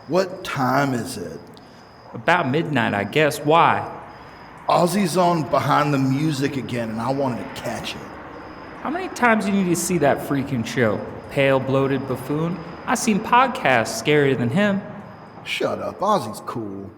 What time is it? About midnight, I guess. Why? Ozzy's on Behind the Music again, and I wanted to catch it. How many times do you need to see that freaking show? Pale, bloated buffoon? I seen podcasts scarier than him. Shut up, Ozzy's cool.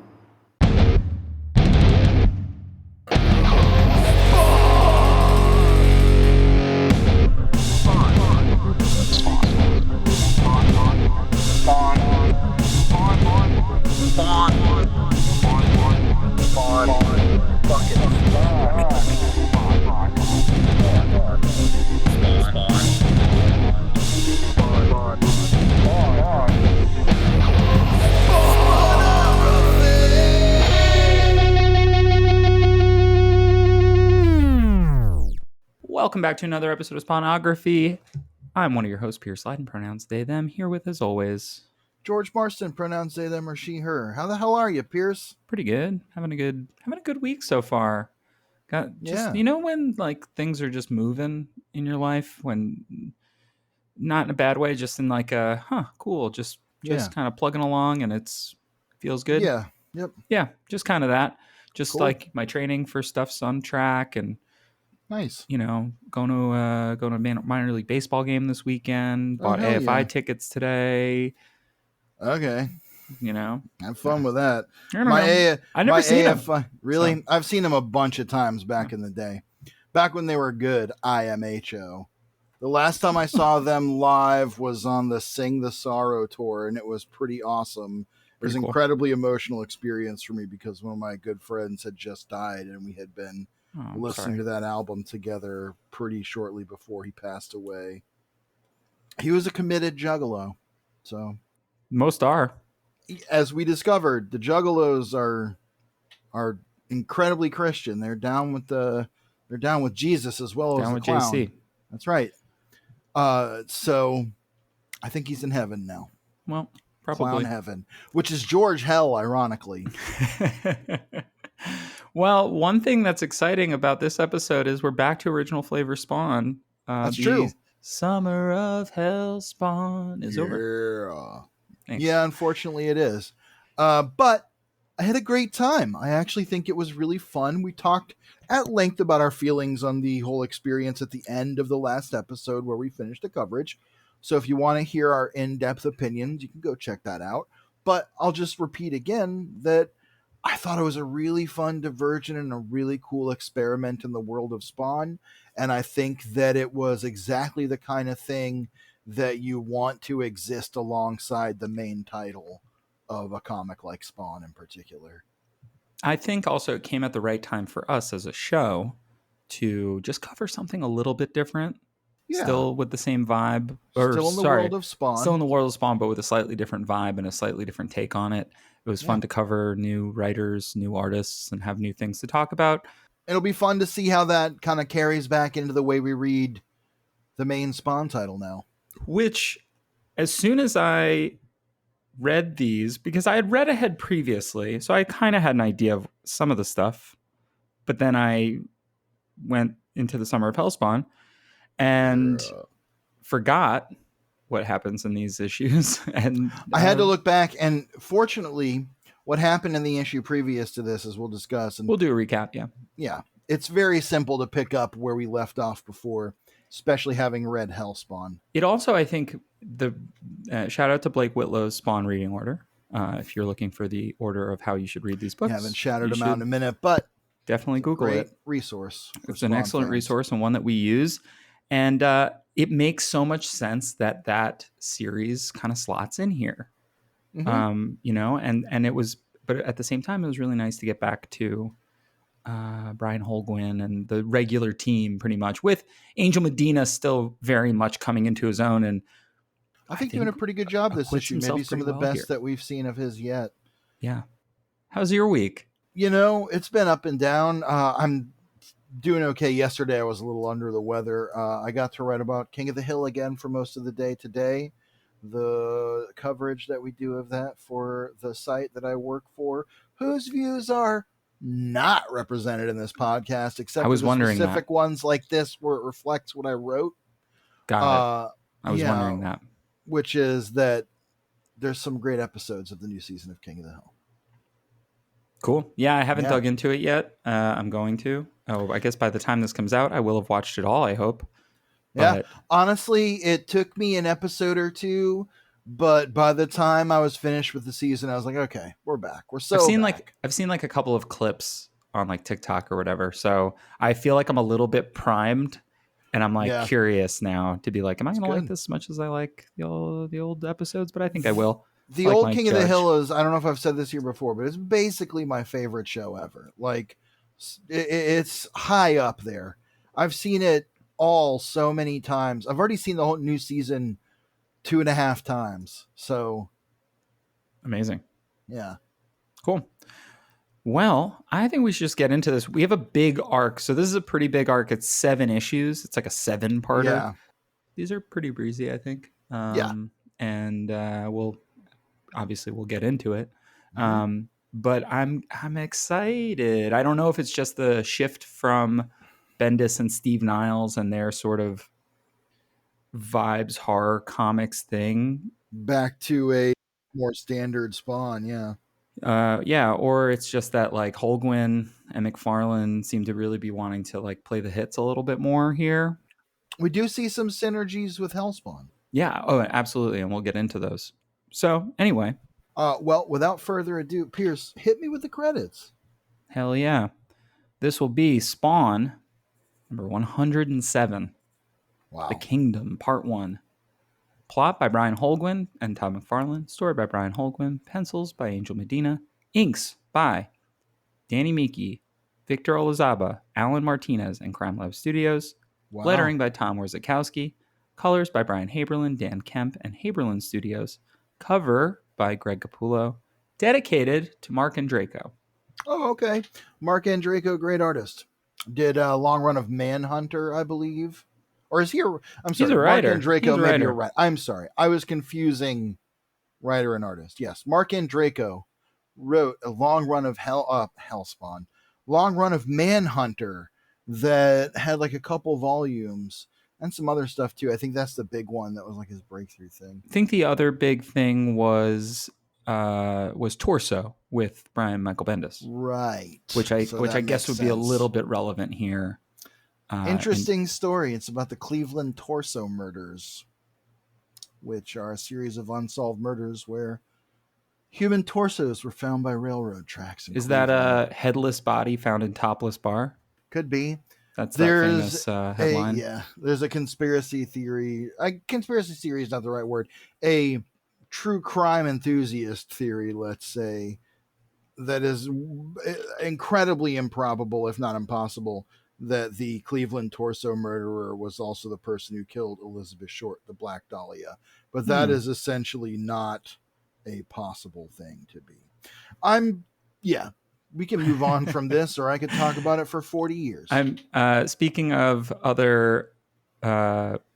Welcome back to another episode of Spawnography. I'm one of your hosts, Pierce Lyden, pronouns they, them, here with, as always, George Marston, pronouns they, them, or she, her. How the hell are you, Pierce? pretty good. Having a good week so far. Got just when like things are just moving in your life, when not in a bad way, just in like a cool, just kind of plugging along and feels good. Yeah. Yep. Yeah, just kind of that. Just Cool. like my training for stuff's on track, and Nice. Going to a minor league baseball game this weekend. Bought AFI tickets today. Okay. Have fun with that. I never seen AFI, him. Really? So. I've seen them a bunch of times back in the day. Back when they were good, IMHO. The last time I saw them live was on the Sing the Sorrow tour, and it was pretty awesome. It was an incredibly emotional experience for me because one of my good friends had just died, and we had been listening to that album together pretty shortly before he passed away. He was a committed juggalo. So most are. As we discovered, the juggalos are incredibly Christian. They're down with Jesus as well as the clown. JC. That's right. So I think he's in heaven now. Well, probably clown heaven, which is George Hell, ironically. Well, one thing that's exciting about this episode is we're back to original flavor Spawn. That's true. Summer of Hell Spawn is over. Thanks. Yeah, unfortunately it is. But I had a great time. I actually think it was really fun. We talked at length about our feelings on the whole experience at the end of the last episode where we finished the coverage. So if you want to hear our in-depth opinions, you can go check that out. But I'll just repeat again that I thought it was a really fun diversion and a really cool experiment in the world of Spawn. And I think that it was exactly the kind of thing that you want to exist alongside the main title of a comic like Spawn in particular. I think also it came at the right time for us as a show to just cover something a little bit different. Yeah. Still with the same vibe. Still in the world of Spawn. Still in the world of Spawn, but with a slightly different vibe and a slightly different take on it. It was fun to cover new writers, new artists, and have new things to talk about. It'll be fun to see how that kind of carries back into the way we read the main Spawn title now. Which, as soon as I read these, because I had read ahead previously, so I kind of had an idea of some of the stuff, but then I went into the Summer of Hellspawn and forgot what happens in these issues. And I had to look back, and fortunately, what happened in the issue previous to this, as we'll discuss, and we'll do a recap. Yeah, it's very simple to pick up where we left off before, especially having read Hellspawn. It also, I think, the shout out to Blake Whitlow's Spawn reading order. If you're looking for the order of how you should read these books, I haven't shouted them out in a minute, but definitely Google it. Resource. It's an excellent resource and one that we use, and it makes so much sense that series kind of slots in here. Mm-hmm. And it was, but at the same time, it was really nice to get back to Brian Holguin and the regular team, pretty much, with Angel Medina still very much coming into his own. And I think doing a pretty good job this issue. Maybe some of the best that we've seen of his yet. Yeah. How's your week? It's been up and down. I'm doing okay. Yesterday I was a little under the weather. I got to write about King of the Hill again for most of the day today. The coverage that we do of that for the site that I work for, whose views are not represented in this podcast, except for the specific ones like this where it reflects what I wrote. Got it. I was wondering that. Which is that there's some great episodes of the new season of King of the Hill. Cool. Yeah, I haven't dug into it yet. I'm going to. Oh, I guess by the time this comes out, I will have watched it all, I hope. Yeah. Honestly, it took me an episode or two, but by the time I was finished with the season, I was like, okay, we're back. We're I've seen back. like a couple of clips on like TikTok or whatever. So I feel like I'm a little bit primed, and I'm like curious now to be like, am I going to like this as much as I like the old episodes? But I think I will. The old King of the Hill is, I don't know if I've said this here before, but it's basically my favorite show ever. Like, it's high up there. I've seen it all so many times. I've already seen the whole new season 2.5 times. So amazing. Yeah. Cool. Well, I think we should just get into this. We have a big arc. So this is a pretty big arc. It's 7 issues. It's like a 7-parter. Yeah. These are pretty breezy, I think. Yeah. And we'll get into it. But I'm excited. I don't know if it's just the shift from Bendis and Steve Niles and their sort of vibes horror comics thing back to a more standard Spawn. Yeah. Or it's just that like Holguin and McFarlane seem to really be wanting to like play the hits a little bit more here. We do see some synergies with Hellspawn. Yeah. Oh, absolutely. And we'll get into those. So anyway. Well, without further ado, Pierce, hit me with the credits. Hell yeah. This will be Spawn number 107. Wow. The Kingdom, Part 1. Plot by Brian Holguin and Todd McFarlane. Story by Brian Holguin. Pencils by Angel Medina. Inks by Danny Miki, Victor Olazaba, Alan Martinez, and Crime Lab Studios. Wow. Lettering by Tom Warzakowski. Colors by Brian Haberlin, Dan Kemp, and Haberlin Studios. Cover by Greg Capullo. Dedicated to Mark Andreyko. Oh, okay. Mark Andreyko, great artist. Did a long run of Manhunter, I believe. Or is he I'm sorry. He's a writer. Mark Andreyko may be a writer. I'm sorry. I was confusing writer and artist. Yes. Mark Andreyko wrote a long run of Hellspawn. Long run of Manhunter that had like a couple volumes and some other stuff too. I think that's the big one that was like his breakthrough thing. I think the other big thing was Torso with Brian Michael Bendis. Right. Which I guess would be a little bit relevant here. Interesting story. It's about the Cleveland Torso murders, which are a series of unsolved murders where human torsos were found by railroad tracks. Is that a headless body found in topless bar? Could be. That's that famous headline. There's a conspiracy theory. Conspiracy theory is not the right word. A true crime enthusiast theory, let's say, that is incredibly improbable, if not impossible, that the Cleveland Torso murderer was also the person who killed Elizabeth Short, the Black Dahlia. But that is essentially not a possible thing to be. We can move on from this, or I could talk about it for 40 years. I'm speaking of other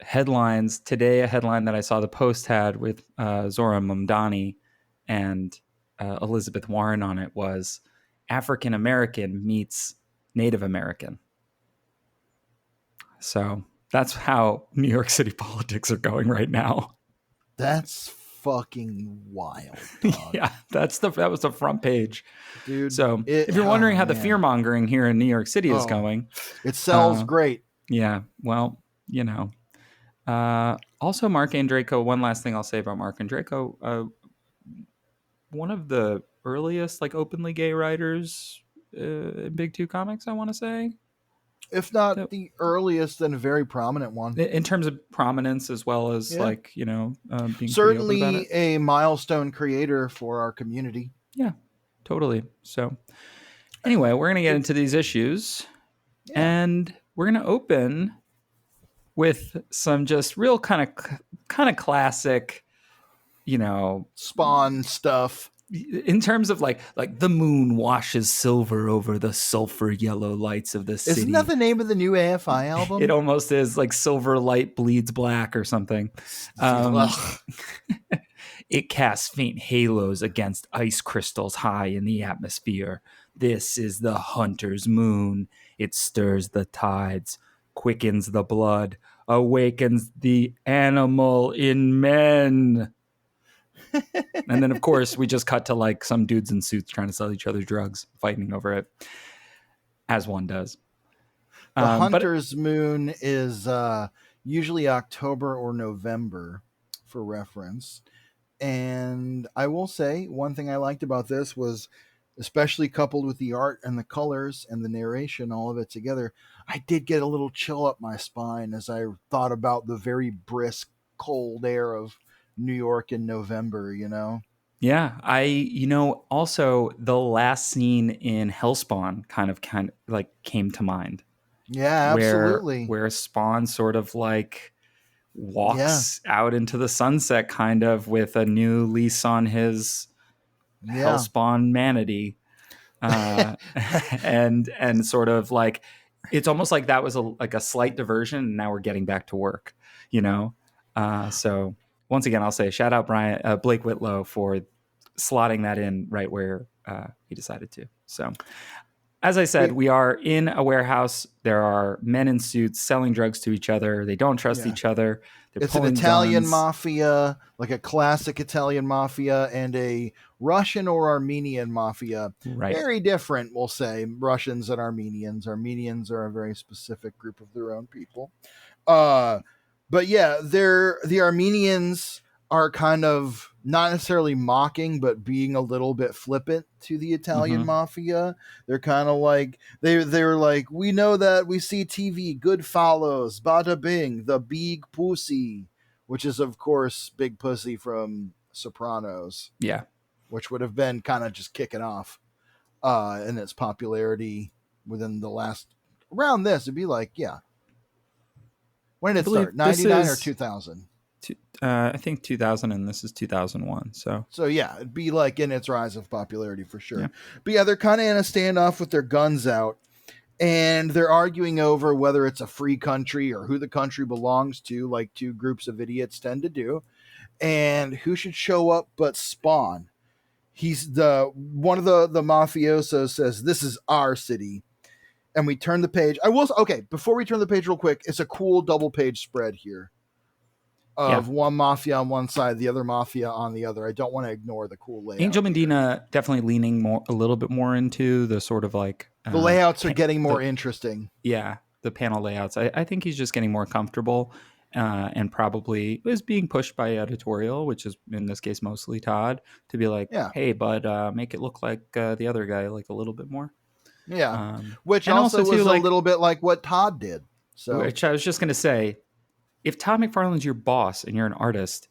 headlines. Today, a headline that I saw the Post had with Zora Mamdani and Elizabeth Warren on it was African American meets Native American. So that's how New York City politics are going right now. That's fucking wild. Yeah, that was the front page, dude. So if you're wondering how the fear mongering here in New York City is going, it sells great. Yeah, well, you know. Also, Mark Andreyko. One last thing I'll say about Mark Andreyko. One of the earliest like openly gay writers in Big Two Comics, I want to say. If not the earliest, then a very prominent one. In terms of prominence as well as being certainly a milestone creator for our community. Yeah, totally. So anyway, we're going to get into these issues and we're going to open with some just real kind of classic, Spawn stuff. In terms of like the moon washes silver over the sulfur yellow lights of the city. Isn't that the name of the new AFI album? It almost is, like silver light bleeds black or something. It casts faint halos against ice crystals high in the atmosphere. This is the hunter's moon. It stirs the tides, quickens the blood, awakens the animal in men. And then, of course, we just cut to like some dudes in suits trying to sell each other drugs, fighting over it, as one does. The But hunter's moon is usually October or November, for reference. And I will say one thing I liked about this was, especially coupled with the art and the colors and the narration, all of it together, I did get a little chill up my spine as I thought about the very brisk, cold air of New York in November, you know? yeah, also the last scene in Hellspawn kind of like came to mind, Yeah, where absolutely. Spawn sort of like Yeah, walks out into the sunset kind of with a new lease on his yeah. Hellspawn manity. uh, and sort of like it's almost like that was like a slight diversion, and now we're getting back to work, you know. So once again, I'll say shout out Blake Whitlow for slotting that in right where he decided to. So as I said, We, we are in a warehouse. There are men in suits selling drugs to each other. They don't trust yeah. each other. They're It's an pulling Italian guns. mafia, like a classic Italian mafia, and a Russian or Armenian mafia. Right. Very different, we'll say. Russians and Armenians. Armenians are a very specific group of their own people. Uh, but yeah, the Armenians are kind of not necessarily mocking, but being a little bit flippant to the Italian Mm-hmm. mafia. They're kind of like they're like, we know that we see TV, good follows, bada bing, the big pussy, which is of course Big Pussy from Sopranos, Yeah. which would have been kind of just kicking off in its popularity within the last around this. It'd be like, yeah, when did I it believe start? this 99 or is 2000? I think 2000, and this is 2001. So So yeah, it'd be like in its rise of popularity for yeah. sure. But yeah, they're kind of in a standoff with their guns out, and they're arguing over whether it's a free country or who the country belongs to, like two groups of idiots tend to do, and who should show up but Spawn. He's the one of the mafiosos says, "This is our city." And we turn the page. I will okay, before we turn the page real quick, it's a cool double page spread here Yeah. of one mafia on one side, the other mafia on the other. I don't want to ignore the cool layout Angel here. Medina definitely leaning a little bit more into the sort of like The layouts are getting more the interesting. the panel layouts. I think he's just getting more comfortable, and probably is being pushed by editorial, which is in this case mostly Todd, to be like, Yeah. hey, bud, make it look like the other guy like a little bit more. Yeah. Which And also also too, was a like, little bit like what Todd did. So, which I was just gonna say, if Todd McFarlane's your boss and you're an artist,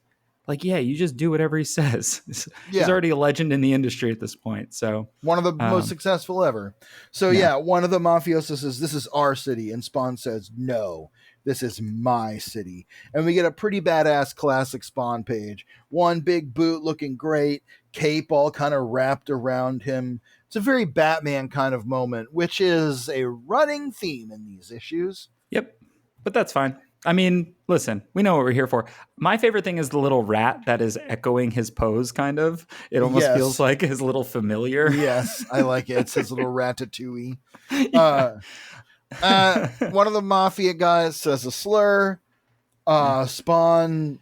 like, yeah, you just do whatever he says. He's yeah, already a legend in the industry at this point. So, one of the most um, successful ever. So, yeah, yeah, one of the mafiosos says, "This is our city." And Spawn says, "No, this is my city." And we get a pretty badass classic Spawn page. One big boot looking great, cape all kind of wrapped around him. It's a very Batman kind of moment, which is a running theme in these issues. yep. But that's fine. I mean, listen, we know what we're here for. My favorite thing is the little rat that is echoing his pose, kind of. It almost feels Yes. like his little familiar. Yes, I like it. It's his little ratatouille. Yeah. One of the mafia guys says a slur. Yeah. Spawn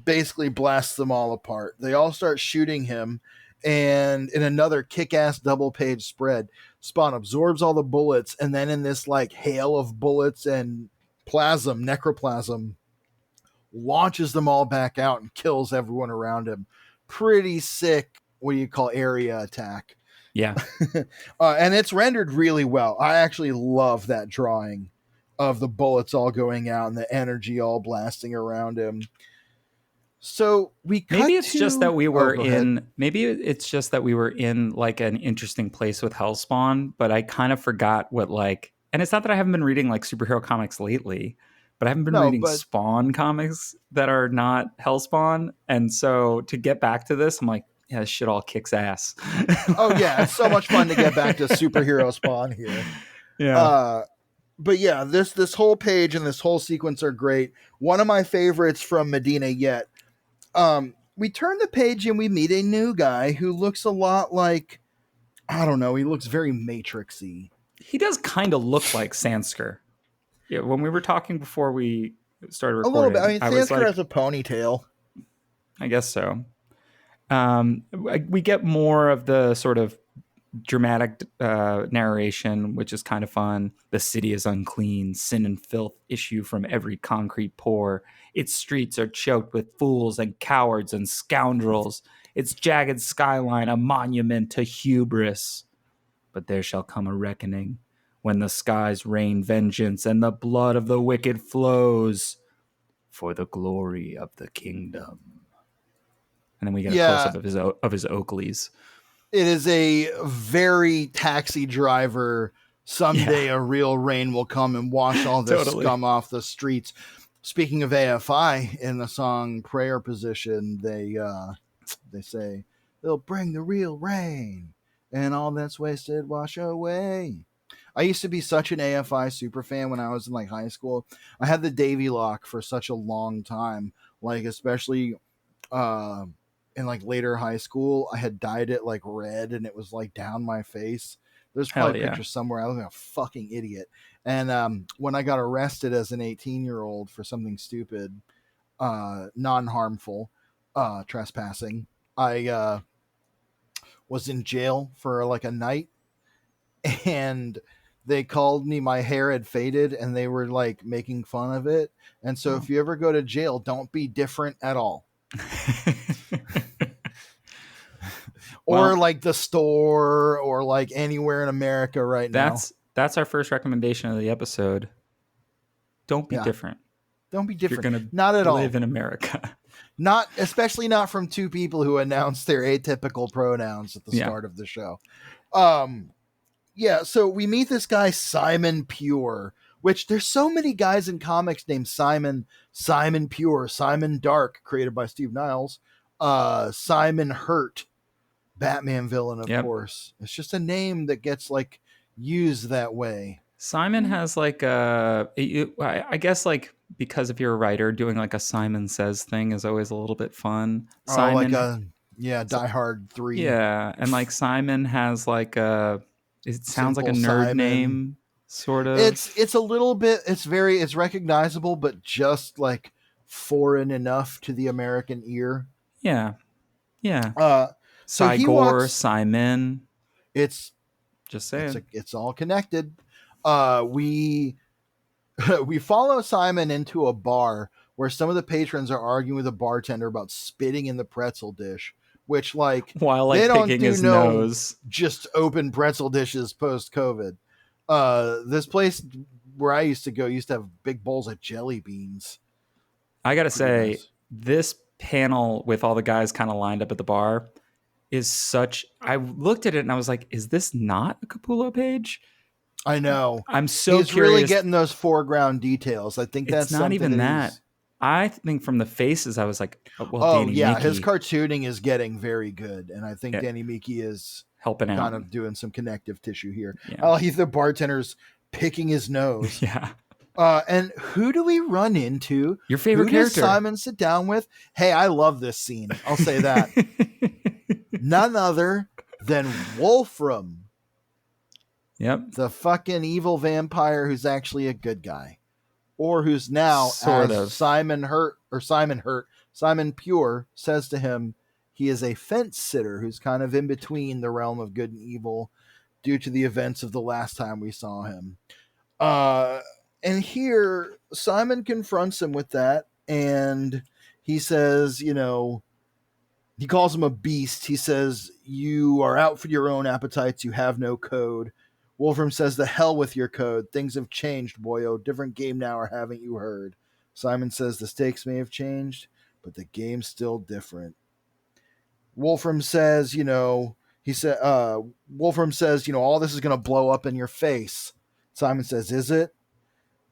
basically blasts them all apart. They all start shooting him, and in another kick-ass double-page spread, Spawn absorbs all the bullets, and then in this like hail of bullets and necroplasm, launches them all back out and kills everyone around him. Pretty sick. What do you call area attack? Yeah. And it's rendered really well. I actually love that drawing of the bullets all going out and the energy all blasting around him. So we cut Maybe it's just that we were go ahead. in like an interesting place with Hellspawn, but I kind of forgot what like, and it's not that I haven't been reading like superhero comics lately, but I haven't been No, reading but Spawn comics that are not Hellspawn. And so to get back to this, I'm like, yeah, this shit all kicks ass. oh yeah, it's so much fun to get back to superhero Spawn here. Yeah. But yeah, this whole page and this whole sequence are great. One of my favorites from Medina yet. We turn the page and we meet a new guy who looks a lot like, I don't know, he looks very Matrixy. He does kind of look like Sansker. Yeah, when we were talking before we started A little bit. I recording, mean, I was Sansker like, has a ponytail. I guess so. We get more of the sort of dramatic narration, which is kind of fun. The city is unclean. Sin and filth issue from every concrete pore. Its streets are choked with fools and cowards and scoundrels. Its jagged skyline a monument to hubris. But there shall come a reckoning when the skies rain vengeance and the blood of the wicked flows for the glory of the kingdom. And then we get a close up of his Oakleys. It is a very Taxi Driver. Someday a real rain will come and wash all this scum off the streets. Speaking of AFI, in the song Prayer Position, they say, they'll bring the real rain and all that's wasted wash away. I used to be such an AFI super fan when I was in like high school. I had the Davy Lock for such a long time, like especially in like later high school. I had dyed it like red and it was like down my face. There's probably pictures somewhere. I was like a fucking idiot. And when I got arrested as an 18-year-old for something stupid, non-harmful, trespassing, I was in jail for like a night, and they called me, my hair had faded and they were like making fun of it. And so if you ever go to jail, don't be different at all. Or like the store or like anywhere in America right now. That's our first recommendation of the episode. Don't be different. Don't be different. You're gonna not at all live in America. Not, especially not from two people who announced their atypical pronouns at the start of the show. So we meet this guy, Simon Pure, which there's so many guys in comics named Simon Pure, Simon Dark, created by Steve Niles, Simon Hurt, Batman villain, of course. It's just a name that gets like used that way. Simon has like I guess like, because if you're a writer, doing like a Simon Says thing is always a little bit fun. Simon, Die Hard 3. Yeah, and like Simon has like it sounds like a nerd Simon name, sort of. It's a little bit, it's recognizable, but just like foreign enough to the American ear. Yeah. So Simon. It's just saying. It's all connected. We follow Simon into a bar where some of the patrons are arguing with a bartender about spitting in the pretzel dish, which like while like they don't picking his nose, just open pretzel dishes post COVID. This place where I used to go used to have big bowls of jelly beans. I gotta say, this panel with all the guys kind of lined up at the bar is such. I looked at it and I was like, "Is this not a Capullo page?" I know. I'm so He's curious. Really getting those foreground details. I think that's not even that. I think from the faces, I was like, Danny Miki, his cartooning is getting very good, and I think Danny Miki is helping out, kind of doing some connective tissue here. He's the bartender's picking his nose. And who do we run into? Your favorite character. Does Simon sit down with? Hey, I love this scene. I'll say that. None other than Wolfram. Yep. The fucking evil vampire who's actually a good guy. Or who's now, Simon Pure says to him, he is a fence sitter who's kind of in between the realm of good and evil due to the events of the last time we saw him. And here, Simon confronts him with that, and he says, he calls him a beast. He says, you are out for your own appetites. You have no code. Wolfram says, the hell with your code. Things have changed, boyo. Different game now, or haven't you heard? Simon says, the stakes may have changed, but the game's still different. Wolfram says, Wolfram says, all this is going to blow up in your face. Simon says, is it?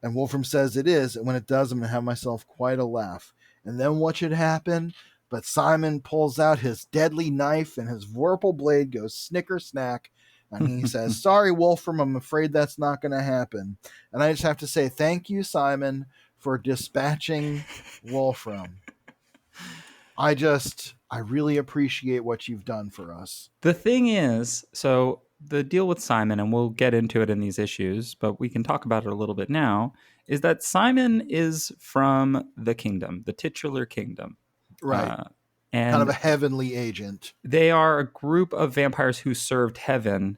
And Wolfram says it is. And when it does, I'm going to have myself quite a laugh. And then what should happen? But Simon pulls out his deadly knife and his vorpal blade goes snicker snack. And he says, sorry, Wolfram, I'm afraid that's not going to happen. And I just have to say thank you, Simon, for dispatching Wolfram. I really appreciate what you've done for us. The thing is, so the deal with Simon, and we'll get into it in these issues, but we can talk about it a little bit now, is that Simon is from the kingdom, the titular kingdom. Right. Kind of a And heavenly agent. they are a group of vampires who served heaven,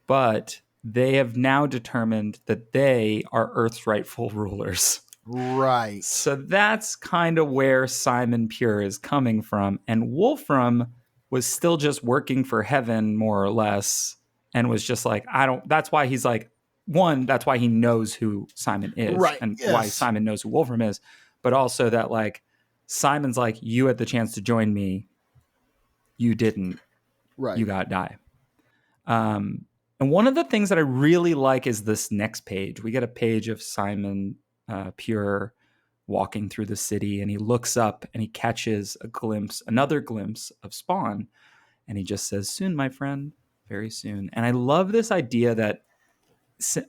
but they have now determined that they are Earth's rightful rulers. Right. So that's kind of where Simon Pure is coming from. And Wolfram was still just working for heaven, more or less, and was just like, I don't, that's why he's like, one, that's why he knows who Simon is Right. and why Yes. Simon knows who Wolfram is, but also that like Simon's like, you had the chance to join me, you didn't, Right. you got to die. And one of the things that I really like is this next page. We get a page of Simon Pure walking through the city, and he looks up and he catches another glimpse of Spawn, and he just says, "Soon, my friend, very soon." And I love this idea that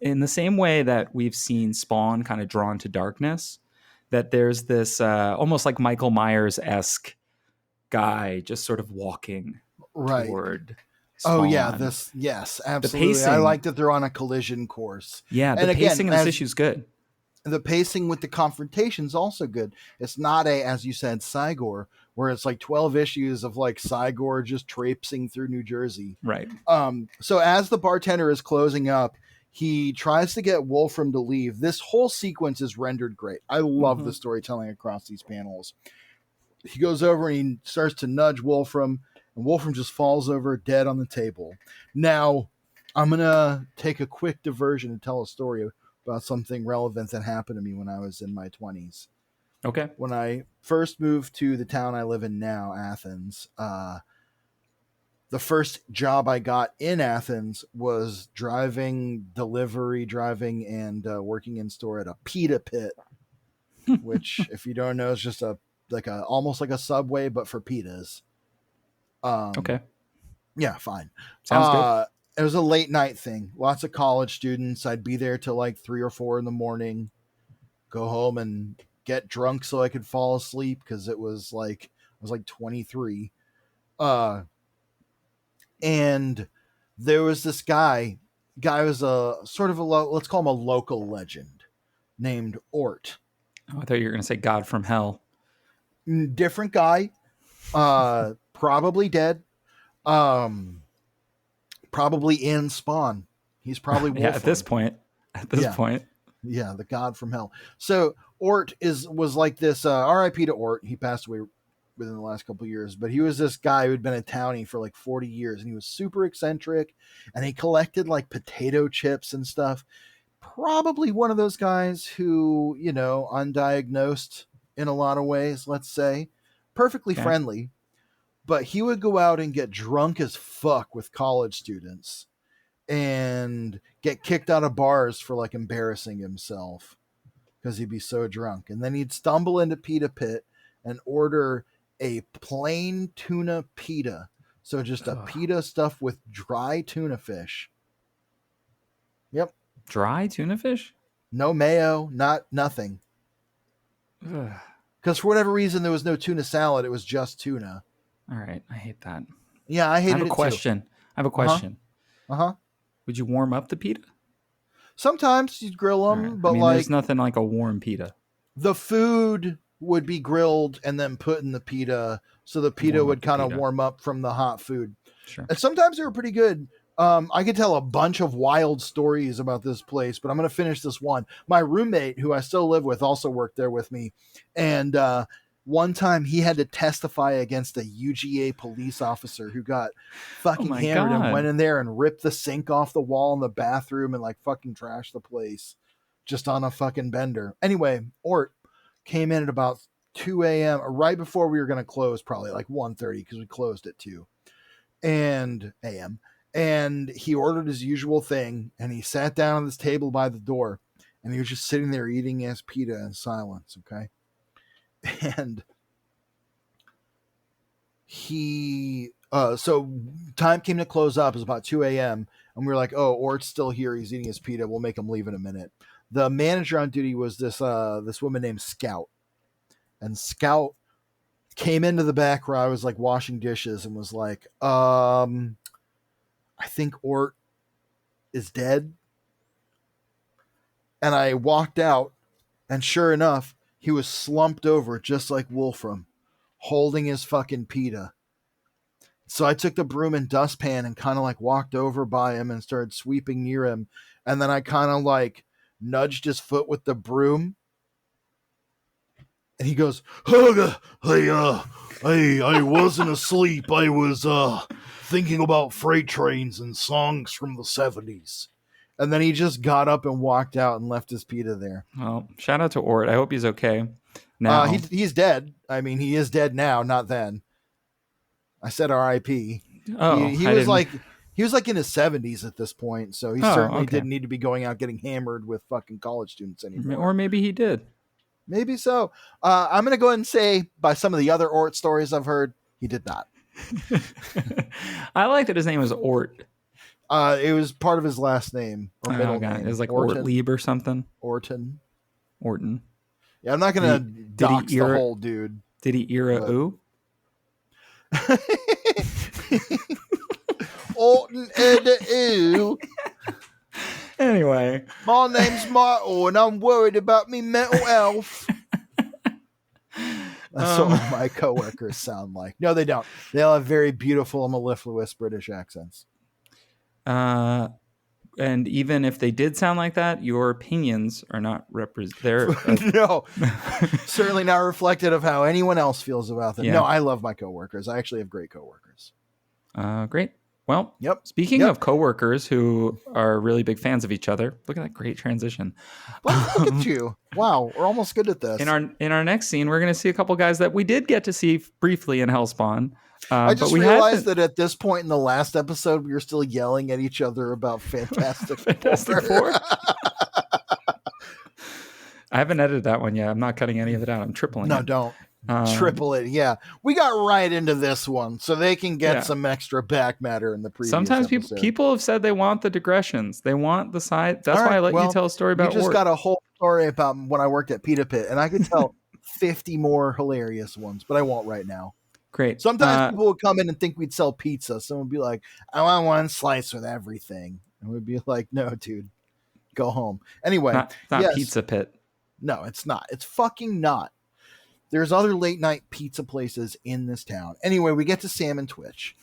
in the same way that we've seen Spawn kind of drawn to darkness, that there's this almost like Michael Myers-esque guy just sort of walking toward Spawn. Oh yeah, yes, absolutely. Pacing, I like that they're on a collision course. Yeah, and the again, pacing in this issue is good. The pacing with the confrontation is also good. It's not as you said, Cygor, where it's like 12 issues of like Cygor just traipsing through New Jersey. Right. So as the bartender is closing up, he tries to get Wolfram to leave. This whole sequence is rendered great. I love the storytelling across these panels. He goes over and he starts to nudge Wolfram, and Wolfram just falls over dead on the table. Now, I'm going to take a quick diversion and tell a story about something relevant that happened to me when I was in my 20s. Okay. When I first moved to the town I live in now, Athens, the first job I got in Athens was driving, and working in store at a pita pit, which, if you don't know, is just almost like a Subway, but for pitas. Okay. Yeah, fine. Sounds good. It was a late night thing. Lots of college students. I'd be there till like 3 or 4 in the morning. Go home and get drunk so I could fall asleep because it was like I was like 23. And there was this guy. Guy was a sort of let's call him a local legend named Ort. Oh, I thought you were going to say God from Hell. Different guy. Probably dead. Probably in Spawn. He's probably Wolfram. Yeah, at this point. Yeah, the God from Hell. So Ort was like this. R.I.P. to Ort. He passed away within the last couple of years, but he was this guy who had been a townie for like 40 years, and he was super eccentric, and he collected like potato chips and stuff. Probably one of those guys who, undiagnosed in a lot of ways, let's say, perfectly friendly. But he would go out and get drunk as fuck with college students and get kicked out of bars for like embarrassing himself because he'd be so drunk. And then he'd stumble into Pita Pit and order a plain tuna pita. So just a pita stuffed with dry tuna fish. Yep. Dry tuna fish? No mayo, nothing. Because for whatever reason, there was no tuna salad. It was just tuna. All right. I hate that. Yeah, I hate it too. I have a question. Uh-huh. Would you warm up the pita? Sometimes you'd grill them, Right. but there's nothing like a warm pita. The food would be grilled and then put in the pita, so the pita would kind of warm up from the hot food. Sure. And sometimes they were pretty good. I could tell a bunch of wild stories about this place, but I'm going to finish this one. My roommate, who I still live with, also worked there with me. And one time he had to testify against a UGA police officer who got fucking hammered and went in there and ripped the sink off the wall in the bathroom and like fucking trashed the place just on a fucking bender. Anyway, Ort came in at about 2 a.m. right before we were going to close, probably like 1:30 because we closed at 2 a.m. And he ordered his usual thing, and he sat down on this table by the door, and he was just sitting there eating his pita in silence, okay? And so time came to close up. It was about 2 a.m. And we were like, oh, Ort's still here. He's eating his pita. We'll make him leave in a minute. The manager on duty was this woman named Scout. And Scout came into the back where I was like washing dishes and was like, I think Ort is dead. And I walked out, and sure enough, he was slumped over just like Wolfram, holding his fucking PETA. So I took the broom and dustpan and kind of like walked over by him and started sweeping near him. And then I kind of like nudged his foot with the broom. And he goes, I wasn't asleep. I was thinking about freight trains and songs from the 70s. And then he just got up and walked out and left his PETA there. Well, shout out to Ort. I hope he's okay now. He's dead. I mean, he is dead now, not then. I said R.I.P. Oh, he was like in his 70s at this point, so he certainly didn't need to be going out getting hammered with fucking college students anymore. Or maybe he did. Maybe so. I'm going to go ahead and say, by some of the other Ort stories I've heard, he did not. I like that his name was Ort. It was part of his last name or middle name. It was like Orton. Ortlieb or something. Orton. Yeah, I'm not going to dox the whole dude. Did he era ooh? Orton and ooh. Anyway, my name's Martin and I'm worried about me mental health. That's what my coworkers sound like. No, they don't. They all have very beautiful, mellifluous British accents. And even if they did sound like that, your opinions are not represented. No, certainly not reflective of how anyone else feels about them. Yeah. No, I love my coworkers. I actually have great coworkers. Great. Well, speaking of coworkers who are really big fans of each other, look at that great transition. Well, look at you. Wow, we're almost good at this. In our next scene, we're going to see a couple guys that we did get to see briefly in Hellspawn. I just realized that at this point in the last episode, we were still yelling at each other about Fantastic Four. I haven't edited that one yet. I'm not cutting any of it out. I'm tripling it. No, don't. Triple it. Yeah. We got right into this one so they can get some extra back matter in the previous Sometimes episode. people have said they want the digressions. They want the side. That's why I let you tell a story about You just got a whole story about when I worked at Pita Pit, and I could tell 50 more hilarious ones, but I won't right now. Great. Sometimes people would come in and think we'd sell pizza. Someone would be like, I want one slice with everything. And we'd be like, no, dude, go home. Anyway. It's not Pizza Pit. No, it's not. It's fucking not. There's other late night pizza places in this town. Anyway, we get to Sam and Twitch.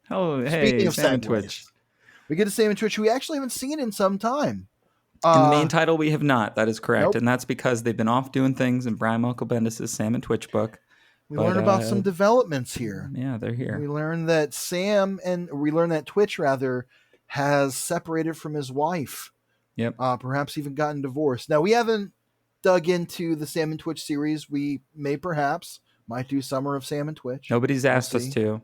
Speaking of Sam and Twitch. We get to Sam and Twitch, who we actually haven't seen in some time. In the main title, we have not. That is correct. Nope. And that's because they've been off doing things in Brian Michael Bendis' Sam and Twitch book. We learn about some developments here. Yeah, they're here. We learn that Twitch has separated from his wife. Yep. Perhaps even gotten divorced. Now, we haven't dug into the Sam and Twitch series. We might do Summer of Sam and Twitch. Nobody's asked us to.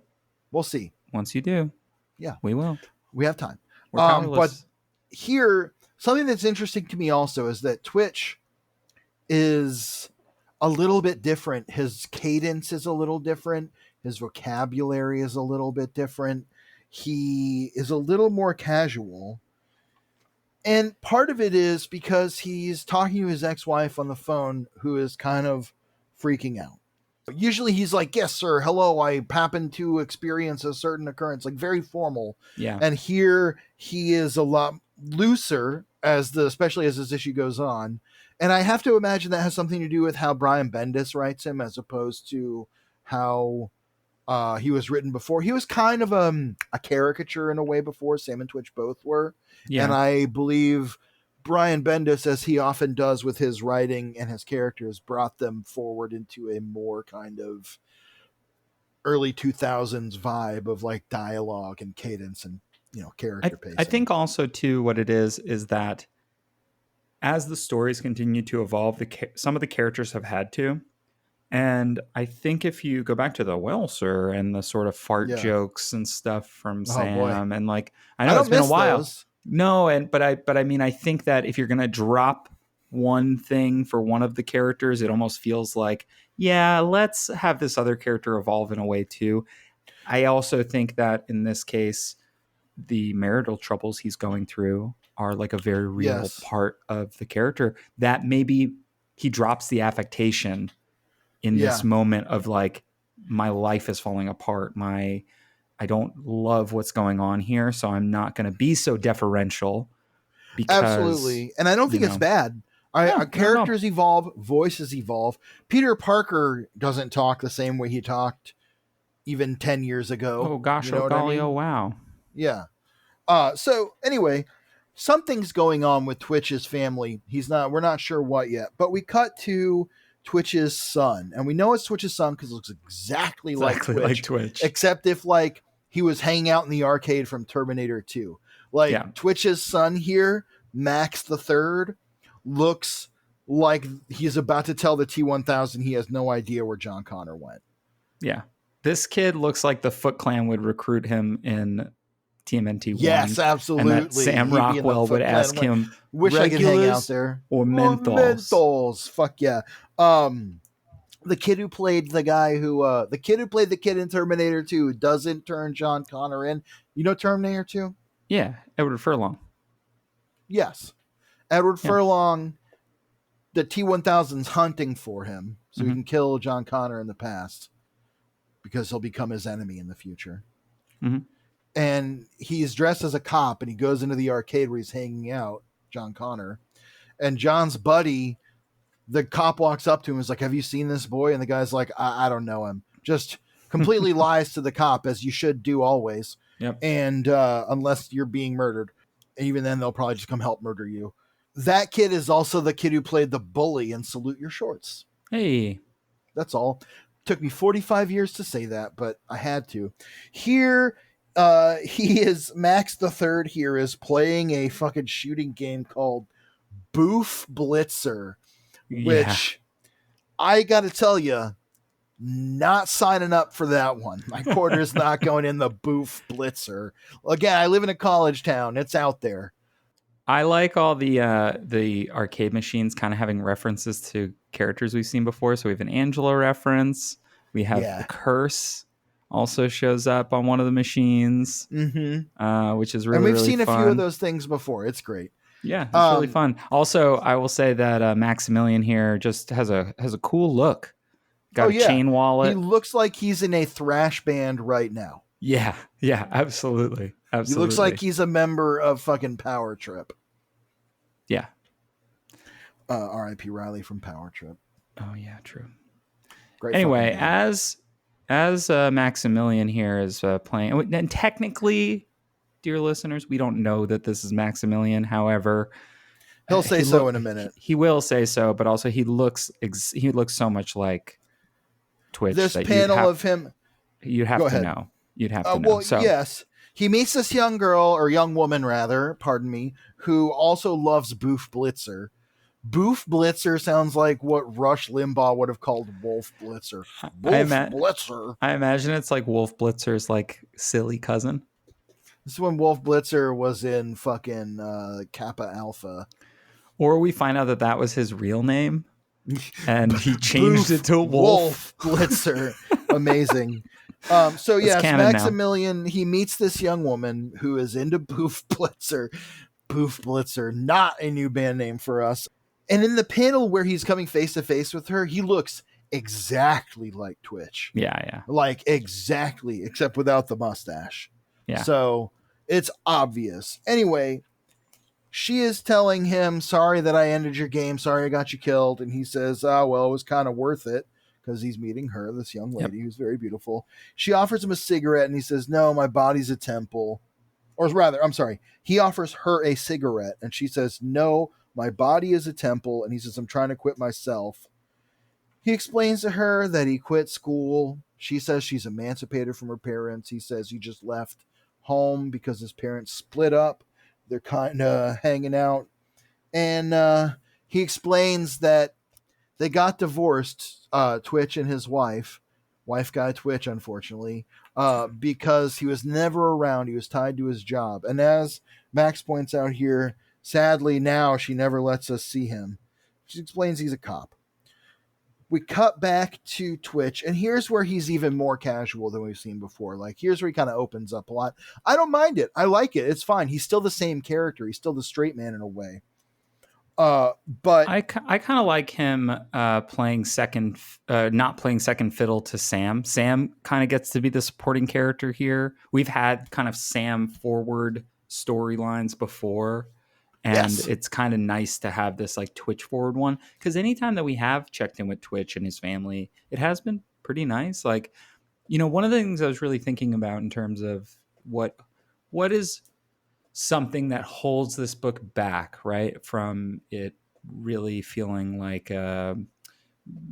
We'll see. Once you do. Yeah. We will. We have time. But here, something that's interesting to me also is that Twitch is a little bit different. His cadence is a little different. His vocabulary is a little bit different. He is a little more casual. And part of it is because he's talking to his ex-wife on the phone, who is kind of freaking out. Usually he's like, yes, sir. Hello. I happen to experience a certain occurrence, like very formal. Yeah. And here he is a lot looser especially as this issue goes on. And I have to imagine that has something to do with how Brian Bendis writes him as opposed to how he was written before. He was kind of a caricature in a way before. Sam and Twitch both were. Yeah. And I believe Brian Bendis, as he often does with his writing and his characters, brought them forward into a more kind of early 2000s vibe of like dialogue and cadence and, character pacing. I think also too what it is that as the stories continue to evolve, some of the characters have had to. And I think if you go back to the well, sir, and the sort of fart jokes and stuff from Sam, and like, I know it's been a while. Those. No, but I mean, I think that if you're going to drop one thing for one of the characters, it almost feels like, let's have this other character evolve in a way too. I also think that in this case, the marital troubles he's going through are like a very real part of the character that maybe he drops the affectation in this moment of like, my life is falling apart. I don't love what's going on here, so I'm not going to be so deferential. Because, absolutely. And I don't think it's bad. No, not at all. Characters evolve, voices evolve. Peter Parker doesn't talk the same way he talked even 10 years ago. Oh gosh, You know oh what I golly, oh mean? wow. Yeah. So anyway, something's going on with Twitch's family. We're not sure what yet, but we cut to Twitch's son, and we know it's Twitch's son because it looks exactly like Exactly like Twitch, Twitch. except if like he was hanging out in the arcade from Terminator 2. Like Yeah. Twitch's son here, Max the Third, looks like he's about to tell the T-1000 he has no idea where John Connor went. Yeah. This kid looks like the Foot Clan would recruit him in TMNT 1. Yes, absolutely. And that Sam He'd be in the Rockwell would Foot Clan. ask him, Wish I could hang out regulars there. or menthols? Menthols. Fuck yeah. The kid who played the kid in Terminator 2 doesn't turn John Connor in. You know Terminator 2? Yeah, Edward Furlong. Yes. Edward Furlong, the T-1000's hunting for him so he can kill John Connor in the past because he'll become his enemy in the future. Mm-hmm. And he's dressed as a cop and he goes into the arcade where he's hanging out, John Connor. And John's buddy, the cop, walks up to him and is like, have you seen this boy? And the guy's like, I don't know him. Just completely lies to the cop, as you should do always. Yep. And unless you're being murdered. Even then, they'll probably just come help murder you. That kid is also the kid who played the bully in Salute Your Shorts. Hey. That's all. Took me 45 years to say that, but I had to. Here, he is, Max the Third here is playing a fucking shooting game called Boof Blitzer, which I got to tell you, not signing up for that one. My quarter's not going in the Boof Blitzer. Again, I live in a college town. It's out there. I like all the arcade machines kind of having references to characters we've seen before. So we have an Angela reference. We have the Curse also shows up on one of the machines, which is really, and we've really seen fun. A few of those things before. It's great. Yeah, it's really fun. Also, I will say that Maximilian here just has a cool look. Got a chain wallet. He looks like he's in a thrash band right now. Yeah, absolutely. He looks like he's a member of fucking Power Trip. Yeah. R.I.P. Riley from Power Trip. Oh yeah, true. Great. Anyway, as Maximilian here is playing, and technically, dear listeners, we don't know that this is Maximilian. However, he'll say so in a minute. He will say so, but also he looks so much like Twitch. This panel of him, you'd have to know. You'd have to know. Well, yes, he meets this young girl, or young woman rather, pardon me, who also loves Boof Blitzer. Boof Blitzer sounds like what Rush Limbaugh would have called Wolf Blitzer. Blitzer. I imagine it's like Wolf Blitzer's like silly cousin. This is when Wolf Blitzer was in fucking Kappa Alpha. Or we find out that was his real name and he changed it to Wolf Blitzer. Amazing. So yes, Maximilian, he meets this young woman who is into Boof Blitzer. Boof Blitzer, not a new band name for us. And in the panel where he's coming face to face with her, he looks exactly like Twitch. Yeah. Like exactly, except without the mustache. Yeah. So it's obvious. Anyway, she is telling him, sorry that I ended your game. Sorry I got you killed. And he says, oh, well, it was kind of worth it, because he's meeting her, this young lady who's very beautiful. She offers him a cigarette and he says, no, my body's a temple. Or rather, I'm sorry. He offers her a cigarette and she says, no, my body is a temple. And he says, I'm trying to quit myself. He explains to her that he quit school. She says she's emancipated from her parents. He says he just left home because his parents split up. They're kind of hanging out. And he explains that they got divorced, Twitch and his wife guy Twitch, unfortunately, because he was never around. He was tied to his job. And as Max points out here, sadly now she never lets us see him. She explains he's a cop. We cut back to Twitch, and here's where he's even more casual than we've seen before. Like, here's where he kind of opens up a lot. I don't mind it. I like it. It's fine. He's still the same character. He's still the straight man in a way. But I kind of like him not playing second fiddle to Sam. Sam kind of gets to be the supporting character here. We've had kind of Sam forward storylines before, And Yes. it's kind of nice to have this like Twitch forward one, because anytime that we have checked in with Twitch and his family, it has been pretty nice. Like, one of the things I was really thinking about in terms of what is something that holds this book back, right, from it really feeling like a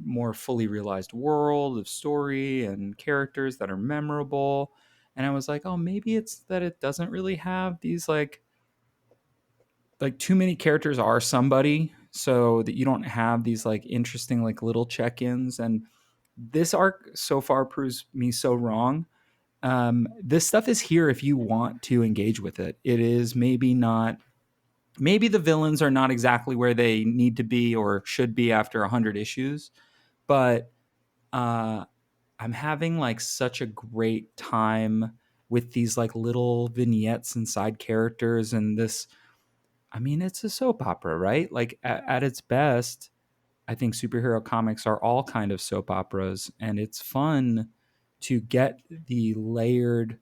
more fully realized world of story and characters that are memorable. And I was like, oh, maybe it's that it doesn't really have these like too many characters are somebody, so that you don't have these like interesting like little check-ins. And this arc so far proves me so wrong. This stuff is here if you want to engage with it. It is maybe the villains are not exactly where they need to be or should be after 100 issues, but uh, I'm having like such a great time with these like little vignettes and side characters. And this, I mean, it's a soap opera, right? Like at its best, I think superhero comics are all kind of soap operas, and it's fun to get the layered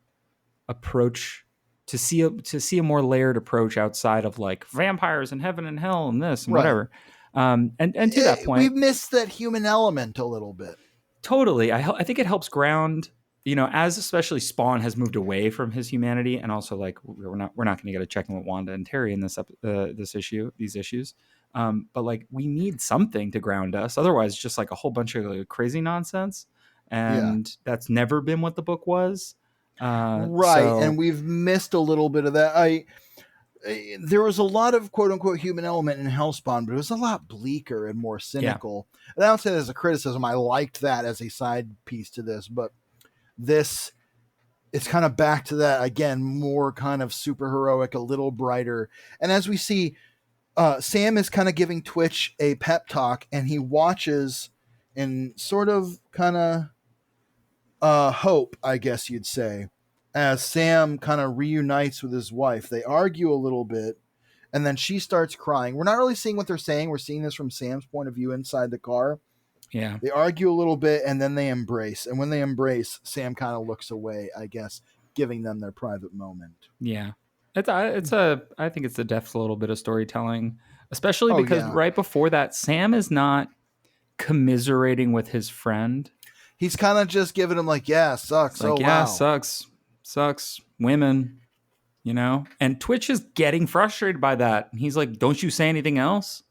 approach, to see a more layered approach outside of like vampires and heaven and hell and this and Right. whatever. And to that We've point, missed that human element a little bit. totally, I think it helps ground. As especially Spawn has moved away from his humanity, and also like we're not going to get a check in with Wanda and Terry in these issues. But like we need something to ground us, otherwise it's just like a whole bunch of like, crazy nonsense, Yeah. and that's never been what the book was. Right. And So we've missed a little bit of that. There was a lot of quote unquote human element in Hellspawn, but it was a lot bleaker and more yeah, cynical. And I don't say that as a criticism. I liked that as a side piece to this, but this, it's kind of back to that again, more kind of super heroic, a little brighter. And as we see, Sam is kind of giving Twitch a pep talk, and he watches in sort of kind of hope, I guess you'd say, as Sam kind of reunites with his wife. They argue a little bit, and then she starts crying. We're not really seeing what they're saying. We're seeing this from Sam's point of view inside the car. yeah, They argue a little bit, and then they embrace. And when they embrace, Sam kind of looks away, I guess, giving them their private moment. yeah. I think it's the depth a little bit of storytelling, especially Oh, because yeah. right before that, Sam is not commiserating with his friend. He's kind of just giving him, like, yeah, It's sucks. Oh, like, yeah, wow. sucks, women, And Twitch is getting frustrated by that. And he's like, don't you say anything else?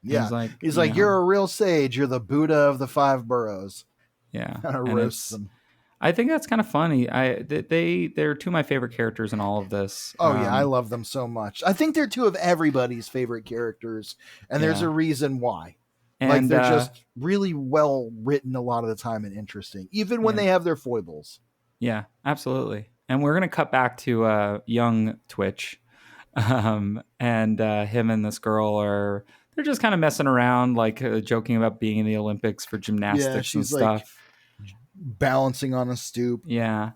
And Yeah. he's like, He's like, you're a real sage. You're the Buddha of the five boroughs. yeah. Kind of And roasts him. I think that's kind of funny. They're two of my favorite characters in all of this. Oh, yeah. I love them so much. I think they're two of everybody's favorite characters, and there's yeah. a reason why. Like, And they're just really well written a lot of the time and interesting, even when yeah. they have their foibles. Yeah, absolutely. And we're gonna cut back to young Twitch, and him and this girl they're just kind of messing around, like joking about being in the Olympics for Yeah, gymnastics and she's like stuff. balancing on a stoop. Yeah,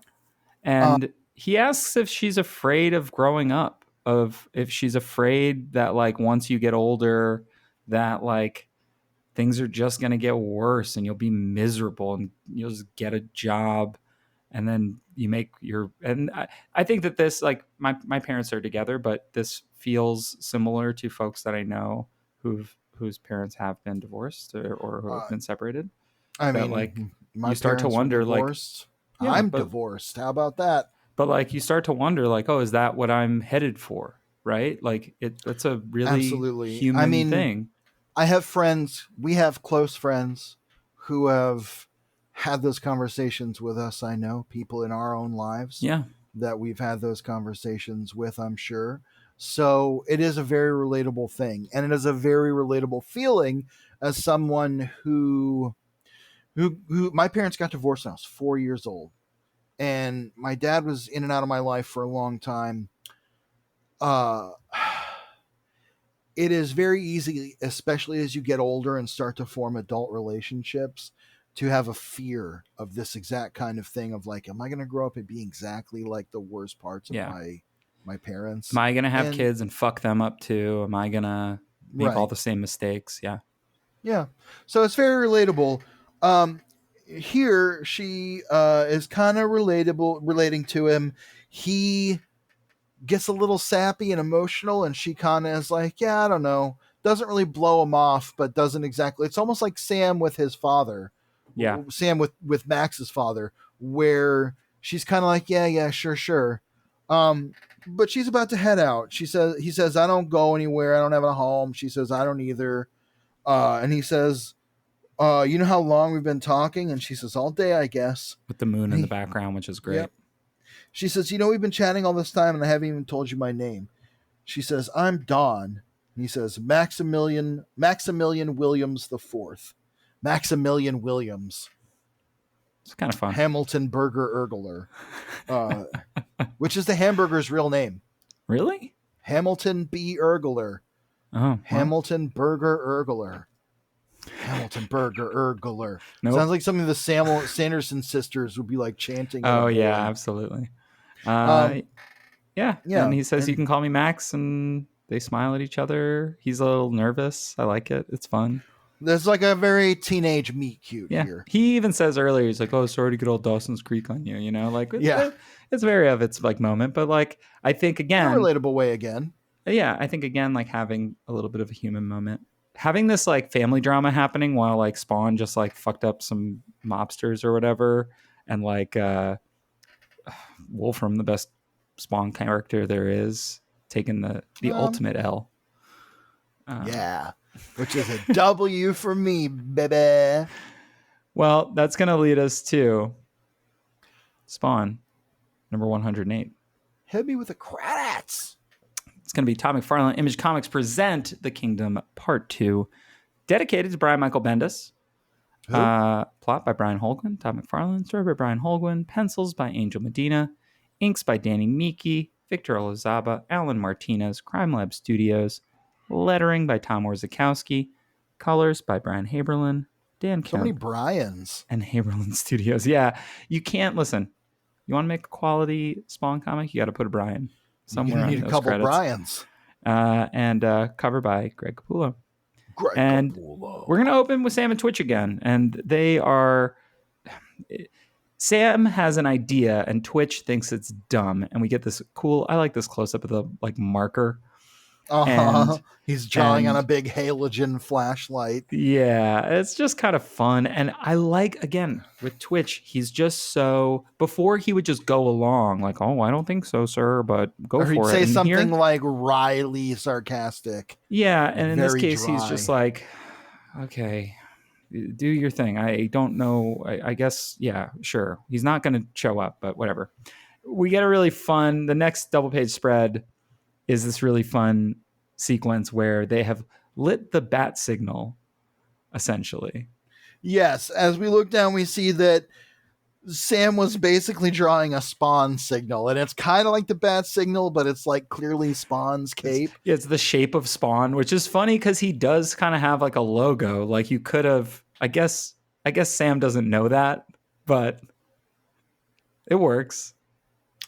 Uh, and he asks if she's afraid of growing up, of if she's afraid that like once you get older, that like things are just gonna get worse and you'll be miserable and you'll just get a job and then you make your and I think that this like my parents are together, but this feels similar to folks that I know whose parents have been divorced or who have uh, been separated. I That like mean, my you start to parents were wonder like divorced. yeah, I'm divorced. How about that? but like you start to wonder like, oh, is that what I'm headed for? Right? Like that's a really Absolutely. I human mean, thing. I have friends, we have close friends who have had those conversations with us. I know people in our own lives Yeah. that we've had those conversations with, I'm sure. So it is a very relatable thing. And it is a very relatable feeling as someone who my parents got divorced when I was 4 years old. And my dad was in and out of my life for a long time. Uh, it is very easy, especially as you get older and start to form adult relationships, to have a fear of this exact kind of thing of like, am I going to grow up and be exactly like the worst parts of Yeah. my parents? Am I gonna have And kids and fuck them up too? Am I gonna make all right. the same mistakes? Yeah. Yeah. So it's very relatable. Here she is kind of relating to him. He gets a little sappy and emotional, and she kind of is like, yeah, I don't know. Doesn't really blow him off, but doesn't exactly. It's almost like Sam with his father. Yeah. Sam with Max's father, where she's kind of like, yeah, sure. But she's about to head out. He says, I don't go anywhere. I don't have a home. She says, I don't either. And he says, you know how long we've been talking? And she says, all day, I guess. With the moon in the background, which is great. Yep. She says, you know, we've been chatting all this time and I haven't even told you my name. She says, I'm Dawn. And he says, Maximilian Williams the Fourth. Maximilian Williams. It's kind of fun. Hamilton Burger Ergler. Which is the hamburger's real name. Really? Hamilton B. Ergler. Oh. Hamilton Burger Ergler. Hamilton Burger Ergler. Nope. Sounds like something the Sanderson sisters would be like chanting. Oh, yeah, absolutely. Yeah. And he says, you can call me Max, and they smile at each other. He's a little nervous. I like it. It's fun. There's like a very teenage meet cute here. He even says earlier, he's like, oh, sorry to get all Dawson's Creek on you, you know? Like, it's very of its like moment. But like, I think again, in a relatable way again. Yeah, I think again, like having a little bit of a human moment. Having this like family drama happening while like Spawn just like fucked up some mobsters or whatever. And like Wolfram, the best Spawn character there is, taking the ultimate L. Which is a W for me, baby. Well, that's going to lead us to Spawn, number 108. Hit me with the credits. It's going to be Todd McFarlane Image Comics present The Kingdom Part 2, dedicated to Brian Michael Bendis. Plot by Brian Holguin, Todd McFarlane, story by Brian Holguin, pencils by Angel Medina, inks by Danny Miki, Victor Olazaba, Alan Martinez, Crime Lab Studios, lettering by Tom Orzechowski, colors by Brian Haberlin, Dan Kemp. So many Brians. And Haberlin Studios. Yeah, you can't listen. You want to make a quality Spawn comic, you got to put a Brian somewhere. You need a couple credits. Brians. And cover by Greg Capullo. We're going to open with Sam and Twitch again. And they are... Sam has an idea and Twitch thinks it's dumb. And we get this cool... I like this close-up of the like marker. He's drawing on a big halogen flashlight. Yeah, it's just kind of fun. And I like, again, with Twitch, he's just so... Before he would just go along like, oh, I don't think so, sir, but go for it. Or he'd say something like wryly sarcastic. Yeah, and in this case, he's just like, okay, do your thing. I don't know. I guess, yeah, sure. He's not going to show up, but whatever. We get a really fun... The next double-page spread is this really fun sequence where they have lit the bat signal, essentially. Yes, as we look down, we see that Sam was basically drawing a Spawn signal, and it's kind of like the bat signal, but it's like clearly Spawn's cape. It's the shape of Spawn, which is funny because he does kind of have like a logo. Like you could have, I guess Sam doesn't know that, but it works.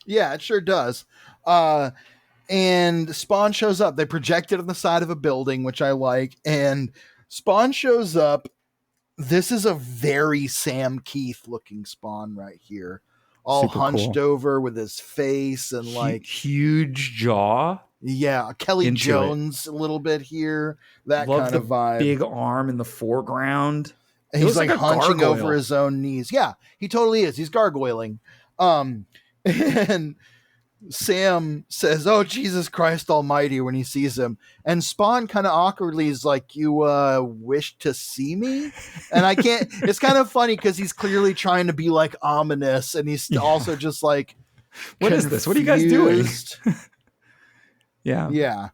Yeah, it sure does. And Spawn shows up. They project it on the side of a building, which I like. And Spawn shows up. This is a very Sam Keith looking Spawn right here. All super hunched over with his face and like huge jaw. Yeah. Kelly Jones a little bit here. That Love kind of vibe. Big arm in the foreground. He's like hunching over his own knees. Yeah, he totally is. He's gargoyling. And Sam says, oh, Jesus Christ almighty, when he sees him. And Spawn kind of awkwardly is like, you wish to see me? And I can't, it's kind of funny because he's clearly trying to be like ominous. And he's also just like, what is this? What are you guys doing? Yeah. Yeah.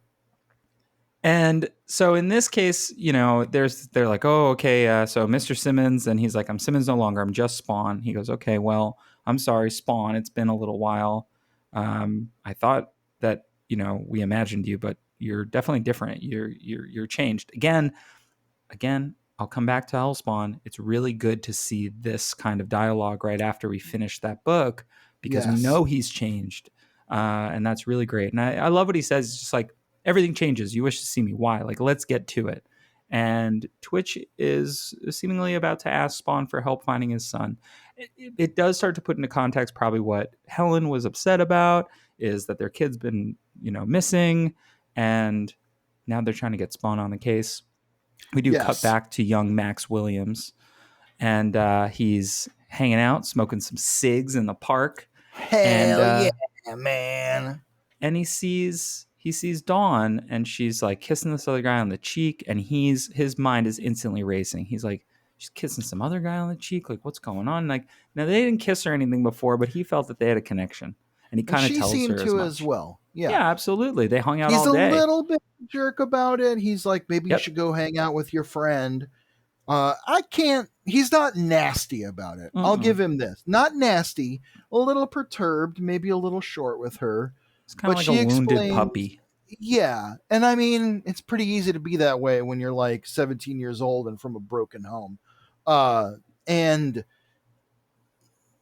And so in this case, you know, they're like, oh, okay. So Mr. Simmons, and he's like, I'm Simmons no longer. I'm just Spawn. He goes, okay, well, I'm sorry, Spawn. It's been a little while. I thought that, you know, we imagined you, but you're definitely different. You're changed. Again, I'll come back to Hellspawn. It's really good to see this kind of dialogue right after we finish that book because we know he's changed. And that's really great. And I love what he says. It's just like, everything changes. You wish to see me. Why? Like, let's get to it. And Twitch is seemingly about to ask Spawn for help finding his son. It does start to put into context probably what Helen was upset about. is that their kid's been, missing, and now they're trying to get Spawn on the case. We do cut Yes. back to young Max Williams, and he's hanging out, smoking some cigs in the park. Hell yeah, man. And he sees Dawn, and she's like kissing this other guy on the cheek, and his mind is instantly racing. He's like, she's kissing some other guy on the cheek. Like, what's going on? Like, now they didn't kiss or anything before, but he felt that they had a connection, and he kind of tells her seemed to as well. Yeah. Yeah, absolutely. They hung out He's all day. He's a little bit jerk about it. He's like, maybe you should go hang out with your friend. He's not nasty about it. I'll give him this. Not nasty, a little perturbed, maybe a little short with her. It's kind of like a wounded puppy. Yeah. And I mean, it's pretty easy to be that way when you're like 17 years old and from a broken home. And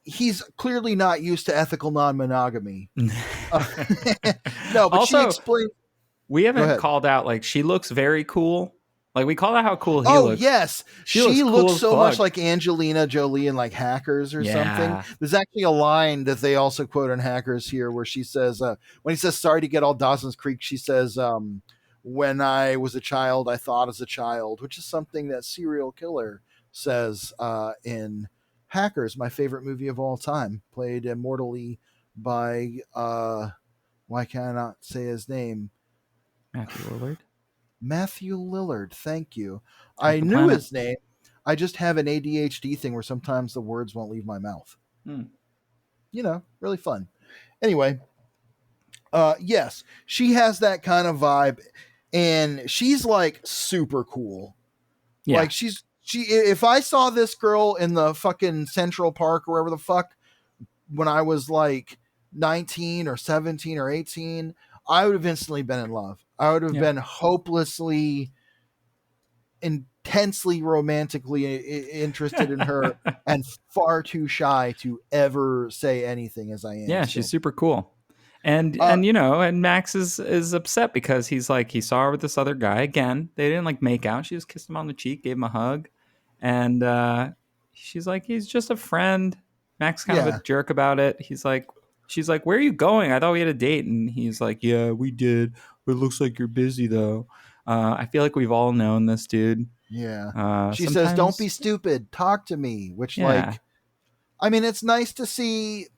he's clearly not used to ethical non-monogamy. No, but also, she explained. We haven't called out, like, she looks very cool. Like, we called out how cool he looks. Oh, yes. She looks cool so much like Angelina Jolie in, like, Hackers or something. There's actually a line that they also quote in Hackers here where she says, when he says, sorry to get all Dawson's Creek, she says, when I was a child, I thought as a child, which is something that Serial Killer says in Hackers, my favorite movie of all time, played immortally by, why can I not say his name? Matthew Lillard. Thank you. I knew his name. I just have an ADHD thing where sometimes the words won't leave my mouth. Really fun. Anyway, yes, she has that kind of vibe, and she's like super cool. Yeah. Like if I saw this girl in the fucking Central Park or wherever the fuck when I was like 19 or 17 or 18, I would have instantly been in love. I would have been hopelessly, intensely romantically interested in her and far too shy to ever say anything as I am. Yeah, she's super cool. And Max is upset because he's like, he saw her with this other guy again. They didn't like make out. She just kissed him on the cheek, gave him a hug. And she's like, he's just a friend. Max kind of a jerk about it. She's like, where are you going? I thought we had a date. And he's like, yeah, we did. But it looks like you're busy, though. I feel like we've all known this, dude. Yeah. She says, don't be stupid. Talk to me. Which, like, I mean, it's nice to see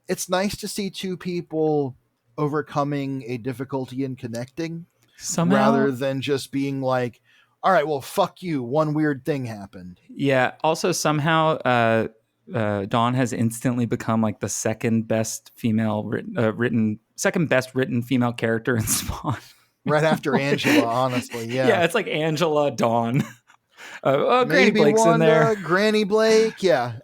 two people overcoming a difficulty in connecting somehow, rather than just being like, all right, well, fuck you. One weird thing happened. Yeah. Also, somehow, Dawn has instantly become like the second best written female character in Spawn. Right after Angela, honestly. Yeah. Yeah, it's like Angela, Dawn. Granny Blake's Wanda, in there. Granny Blake, yeah.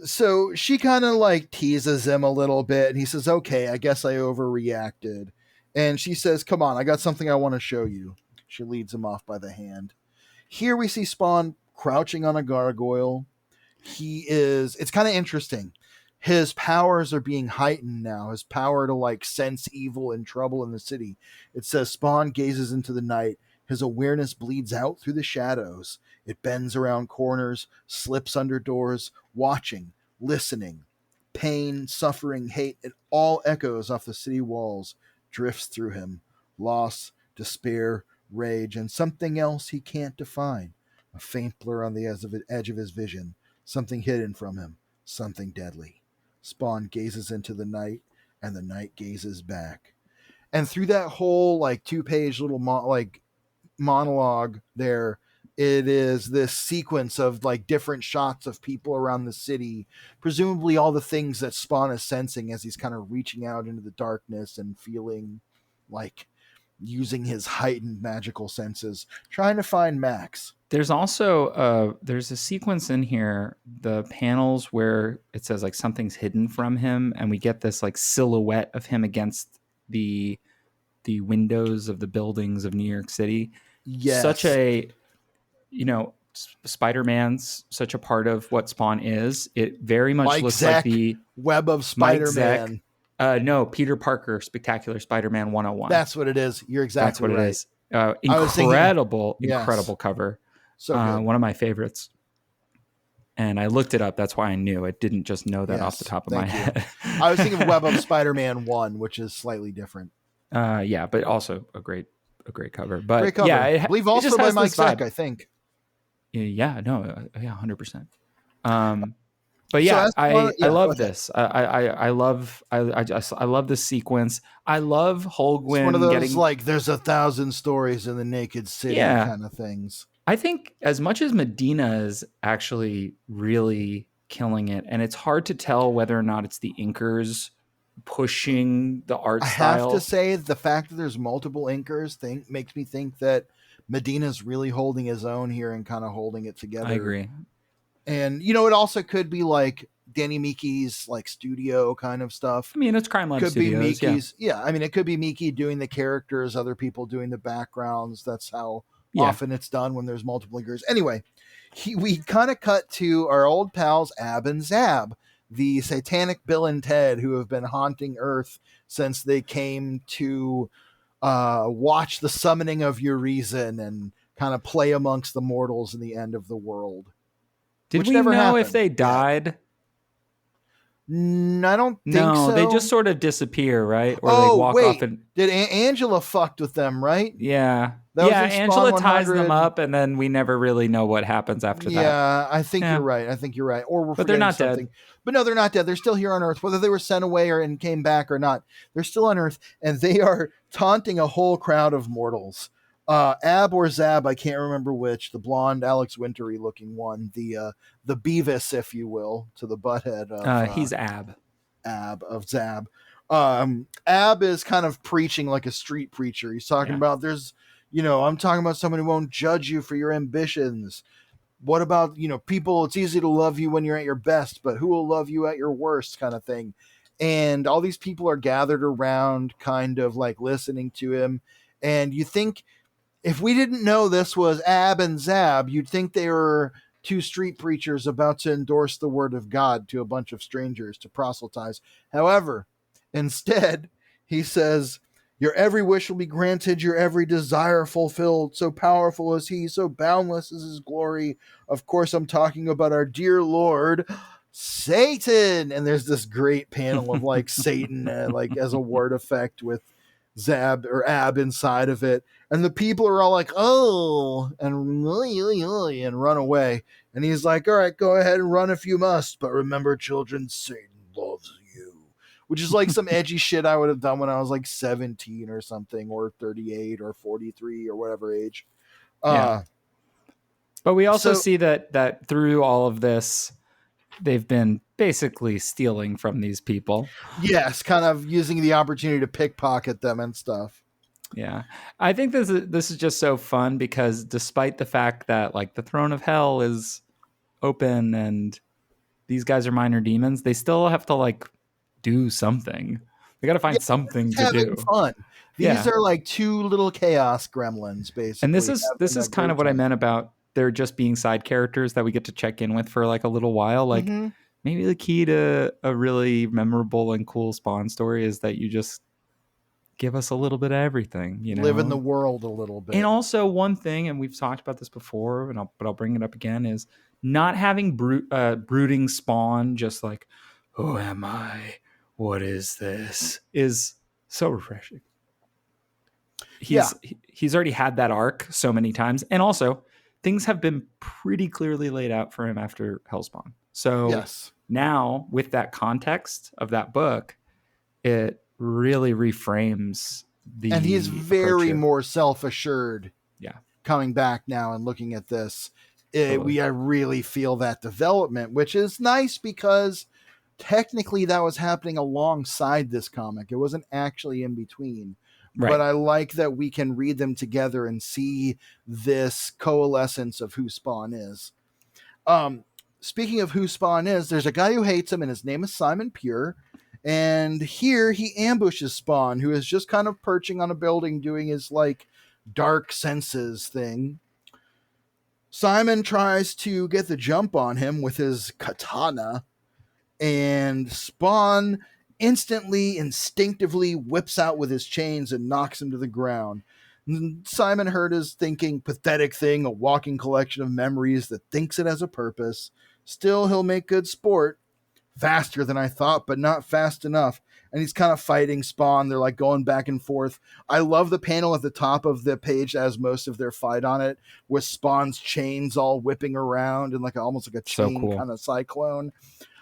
So she kind of like teases him a little bit, and he says, okay, I guess I overreacted. And she says, come on, I got something I want to show you. She leads him off by the hand. Here we see Spawn crouching on a gargoyle. It's kind of interesting. His powers are being heightened now. His power to like sense evil and trouble in the city. It says Spawn gazes into the night. His awareness bleeds out through the shadows. It bends around corners, slips under doors, watching, listening. Pain, suffering, hate, it all echoes off the city walls, drifts through him. Loss, despair, rage, and something else he can't define. A faint blur on the edge of his vision. Something hidden from him. Something deadly. Spawn gazes into the night, and the night gazes back. And through that whole like 2-page little monologue there, it is this sequence of like different shots of people around the city, presumably all the things that Spawn is sensing as he's kind of reaching out into the darkness and feeling like using his heightened magical senses, trying to find Max. There's also there's a sequence in here, the panels where it says like something's hidden from him, and we get this like silhouette of him against the windows of the buildings of New York City. Yes. Such a, Spider-Man's such a part of what Spawn is. It very much Mike looks Zeck, like the web of Spider-Man. No, Peter Parker, Spectacular Spider-Man 101. That's what it is. You're exactly right. That's what it is. Incredible cover. So good. One of my favorites. And I looked it up. That's why I knew. I didn't just know that off the top of my head. I was thinking of Web of Spider-Man 1, which is slightly different. Yeah, but also a great cover. But great cover. Yeah, I believe it also just by has Mike this vibe. Zeck, I think. Yeah, no, yeah, 100%. But yeah, So I love this. I love the sequence. I love It's one of Holguin those getting like there's 1,000 stories in the Naked City kind of things. I think as much as Medina is actually really killing it, and it's hard to tell whether or not it's the inkers pushing the art style. I have to say the fact that there's multiple inkers makes me think that Medina's really holding his own here and kind of holding it together. I agree. And it also could be like Danny Miki's like studio kind of stuff. I mean, it's Crime Lab could Studios. Be Miki's, yeah. I mean, it could be Miki doing the characters, other people doing the backgrounds. That's how often it's done when there's multiple inkers. Anyway, we kind of cut to our old pals Ab and Zab, the satanic Bill and Ted who have been haunting Earth since they came to watch the summoning of Urizen and kind of play amongst the mortals in the end of the world. Did we know if they died? I don't think so. No, they just sort of disappear, right? Or they walk off and did Angela fucked with them, right? Yeah. Angela ties them up, and then we never really know what happens after that. Yeah, I think you're right. Or we're they're not something. dead. But no, they're not dead. They're still here on Earth. Whether they were sent away and came back or not, they're still on Earth, and they are taunting a whole crowd of mortals. Ab or Zab, I can't remember which. The blonde, Alex Wintery looking one, the Beavis, if you will, to the butthead of he's Ab of Zab. Ab is kind of preaching like a street preacher. He's talking about I'm talking about someone who won't judge you for your ambitions. What about, people, it's easy to love you when you're at your best, but who will love you at your worst kind of thing. And all these people are gathered around kind of like listening to him. And you think, if we didn't know this was Ab and Zab, you'd think they were two street preachers about to endorse the word of God to a bunch of strangers to proselytize. However, instead, he says, your every wish will be granted, your every desire fulfilled. So powerful is he, so boundless is his glory. Of course, I'm talking about our dear Lord, Satan. And there's this great panel of like Satan, like as a word effect with Zab or Ab inside of it, and the people are all like, oh, and run away. And he's like, all right, go ahead and run if you must, but remember, children, Satan loves you, which is like some edgy shit I would have done when I was like 17 or something, or 38 or 43 or whatever age. But we also see that through all of this, they've been basically stealing from these people. Yes, kind of using the opportunity to pickpocket them and stuff. Yeah. I think this is just so fun because despite the fact that like the throne of hell is open and these guys are minor demons, they still have to like do something. They got to find something to do. Fun. These are like two little chaos gremlins, basically. And this is kind of what I meant about they're just being side characters that we get to check in with for like a little while. Like maybe the key to a really memorable and cool Spawn story is that you just give us a little bit of everything, live in the world a little bit. And also one thing, and we've talked about this before, but I'll bring it up again, is not having brooding Spawn just like, who am I? What is this? Is so refreshing. He's already had that arc so many times, and also things have been pretty clearly laid out for him after Hellspawn. So now with that context of that book, it really reframes the, and he's very more self-assured. Yeah, coming back now and looking at this, I really feel that development, which is nice because technically that was happening alongside this comic. It wasn't actually in between. Right. But I like that we can read them together and see this coalescence of who Spawn is. Speaking of who Spawn is, there's a guy who hates him, and his name is Simon Pure. And here he ambushes Spawn, who is just kind of perching on a building doing his like dark senses thing. Simon tries to get the jump on him with his katana, and Spawn instinctively whips out with his chains and knocks him to the ground. And Simon Hurt is thinking, pathetic thing, a walking collection of memories that thinks it has a purpose. Still, he'll make good sport. Faster than I thought, but not fast enough. And he's kind of fighting Spawn. They're like going back and forth. I love the panel at the top of the page that has most of their fight on it, with Spawn's chains all whipping around and like almost like a So chain cool. kind of cyclone.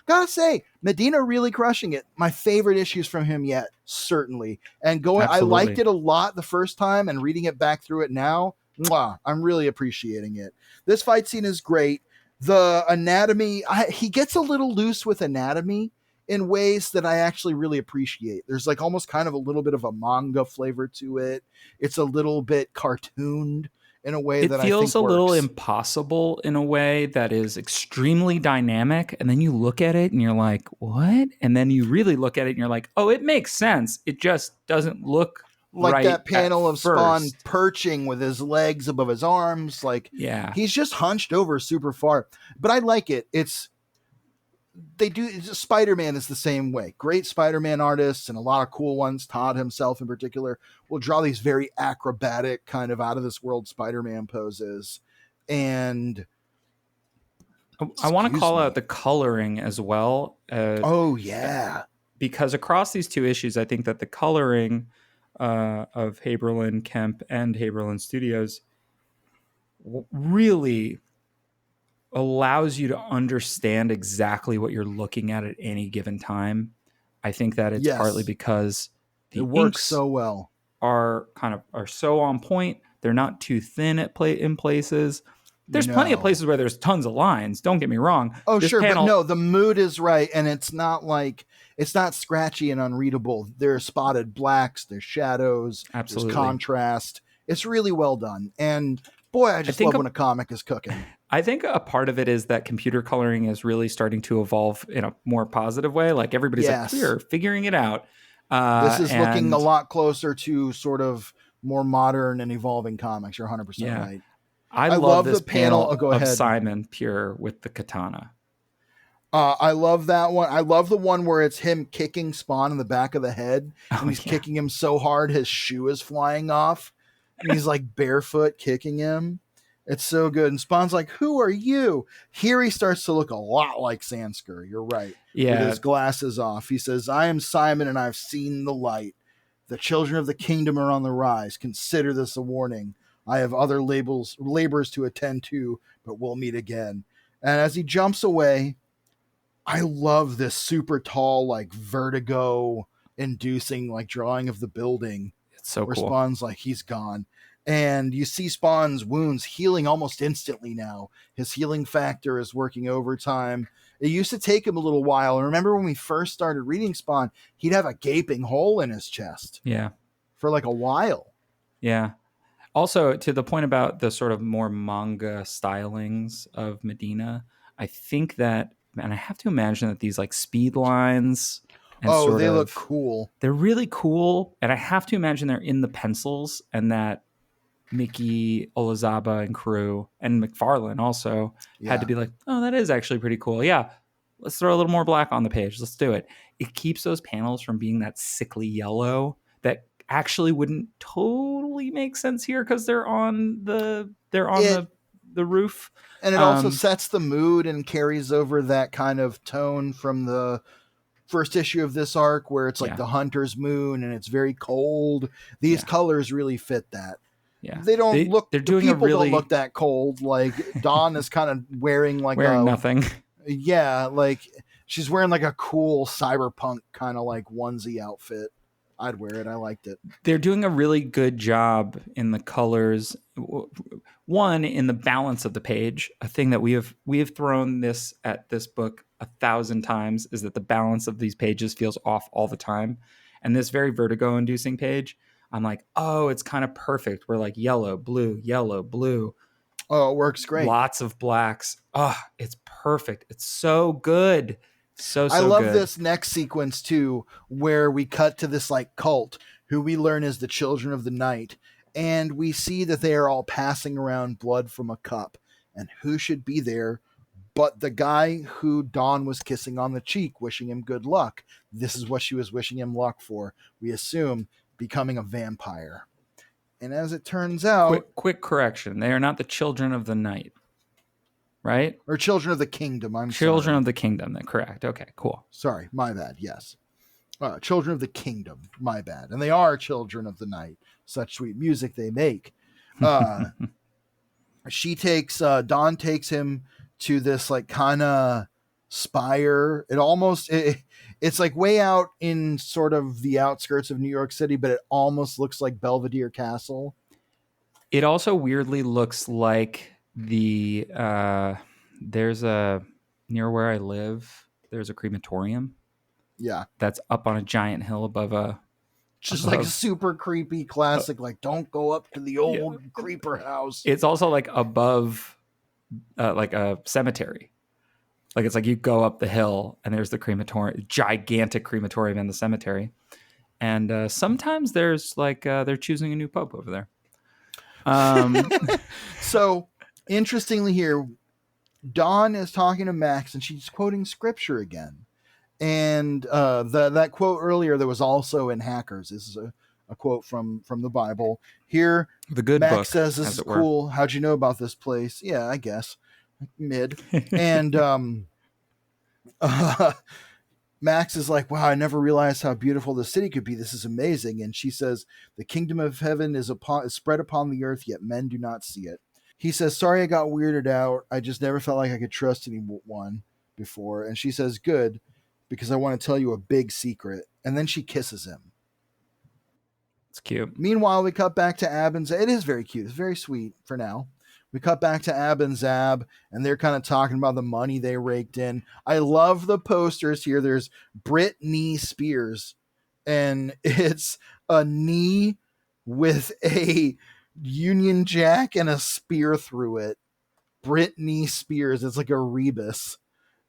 Gotta say, Medina really crushing it. My favorite issues from him yet, certainly. And I liked it a lot the first time, and reading it back through it now, I'm really appreciating it. This fight scene is great. The anatomy, he gets a little loose with anatomy in ways that I actually really appreciate. There's like almost kind of a little bit of a manga flavor to it. It's a little bit cartooned in a way that I think works. It feels a little impossible in a way that is extremely dynamic. And then you look at it and you're like, what? And then you really look at it and you're like, oh, it makes sense. It just doesn't look like right that panel of Spawn first. perching with his legs above his arms. Like, yeah, he's just hunched over super far. But I like it. Spider-Man is the same way. Great Spider-Man artists and a lot of cool ones, Todd himself in particular, will draw these very acrobatic kind of out of this world Spider-Man poses. And I want to call out the coloring as well. Oh yeah. Because across these two issues, I think that the coloring of Haberlin, Kemp, and Haberlin Studios really allows you to understand exactly what you're looking at any given time. I think that it's partly because the inks so well, are so on point. They're not too thin in places. There's plenty of places where there's tons of lines. Don't get me wrong. Oh, sure, but no, the mood is right, and it's not scratchy and unreadable. There's spotted blacks, there's shadows, there's contrast. It's really well done, and boy, I just love when a comic is cooking. I think a part of it is that computer coloring is really starting to evolve in a more positive way. Like everybody's like, we're figuring it out. This is looking a lot closer to sort of more modern and evolving comics. You're 100% right. I love this panel of Simon Pure with the katana. I love that one. I love the one where it's him kicking Spawn in the back of the head, and he's kicking him so hard his shoe is flying off, and he's like barefoot kicking him. It's so good. And Spawn's like, who are you? Here he starts to look a lot like Sansker. You're right. Yeah. With his glasses off. He says, I am Simon and I've seen the light. The children of the kingdom are on the rise. Consider this a warning. I have other labors to attend to, but we'll meet again. And as he jumps away, I love this super tall, like vertigo inducing, like drawing of the building. It's so cool. Where Spawn's like, he's gone. And you see Spawn's wounds healing almost instantly now. His healing factor is working overtime. It used to take him a little while. And remember when we first started reading Spawn, he'd have a gaping hole in his chest. Yeah. For like a while. Yeah. Also, to the point about the sort of more manga stylings of Medina, I think that, and I have to imagine that these like speed lines and they look cool. They're really cool. And I have to imagine they're in the pencils, and that Mickey, Olazaba, and crew, and McFarlane also had to be like, oh, that is actually pretty cool. Yeah, let's throw a little more black on the page. Let's do it. It keeps those panels from being that sickly yellow that actually wouldn't totally make sense here because they're on the roof. And it also sets the mood and carries over that kind of tone from the first issue of this arc where it's like the hunter's moon and it's very cold. These colors really fit that. Yeah, they don't look. They're doing don't look that cold. Like Dawn is kind of wearing nothing. Yeah, like she's wearing like a cool cyberpunk kind of like onesie outfit. I'd wear it. I liked it. They're doing a really good job in the colors. One, in the balance of the page. A thing that we have thrown this at this book 1,000 times is that the balance of these pages feels off all the time. And this very vertigo-inducing page, I'm like, oh, it's kind of perfect. We're like yellow, blue, yellow, blue. Oh, it works great. Lots of blacks. Oh, it's perfect. It's so good. So I love good. This next sequence too, where we cut to this like cult who we learn is the children of the night. And we see that they are all passing around blood from a cup. And who should be there but the guy who Dawn was kissing on the cheek, wishing him good luck. This is what she was wishing him luck for. We assume becoming a vampire. And as it turns out... Quick correction. They are not the children of the night. right? Or Children of the Kingdom. I'm Children sorry. of the Kingdom. Correct. Okay, cool. Sorry, my bad. Yes. Children of the Kingdom. My bad. And they are children of the night. Such sweet music they make. She takes Dawn takes him to this like kind of spire. It's like way out in sort of the outskirts of New York City, but it almost looks like Belvedere Castle. It also weirdly looks like there's a near where I live, there's a crematorium. Yeah. That's up on a giant hill above just like super creepy classic, like don't go up to the old creeper house. It's also like above like a cemetery. Like it's like you go up the hill and there's the crematorium, gigantic crematorium in the cemetery. And sometimes there's like they're choosing a new pope over there. So interestingly here, Dawn is talking to Max and she's quoting scripture again. And that quote earlier that was also in Hackers. This is a quote from the Bible. Here, the good Max book, says, this is cool. Were. How'd you know about this place? Yeah, I guess. Mid. And Max is like, wow, I never realized how beautiful the city could be. This is amazing. And she says, the kingdom of heaven is spread upon the earth, yet men do not see it. He says, sorry I got weirded out. I just never felt like I could trust anyone before. And she says, good, because I want to tell you a big secret. And then she kisses him. It's cute. Meanwhile, we cut back to Ab and Zab. It is very cute. It's very sweet for now. We cut back to Ab and Zab, and they're kind of talking about the money they raked in. I love the posters here. There's Britney Spears, and it's a knee with a Union Jack and a spear through it. Britney Spears. It's like a rebus.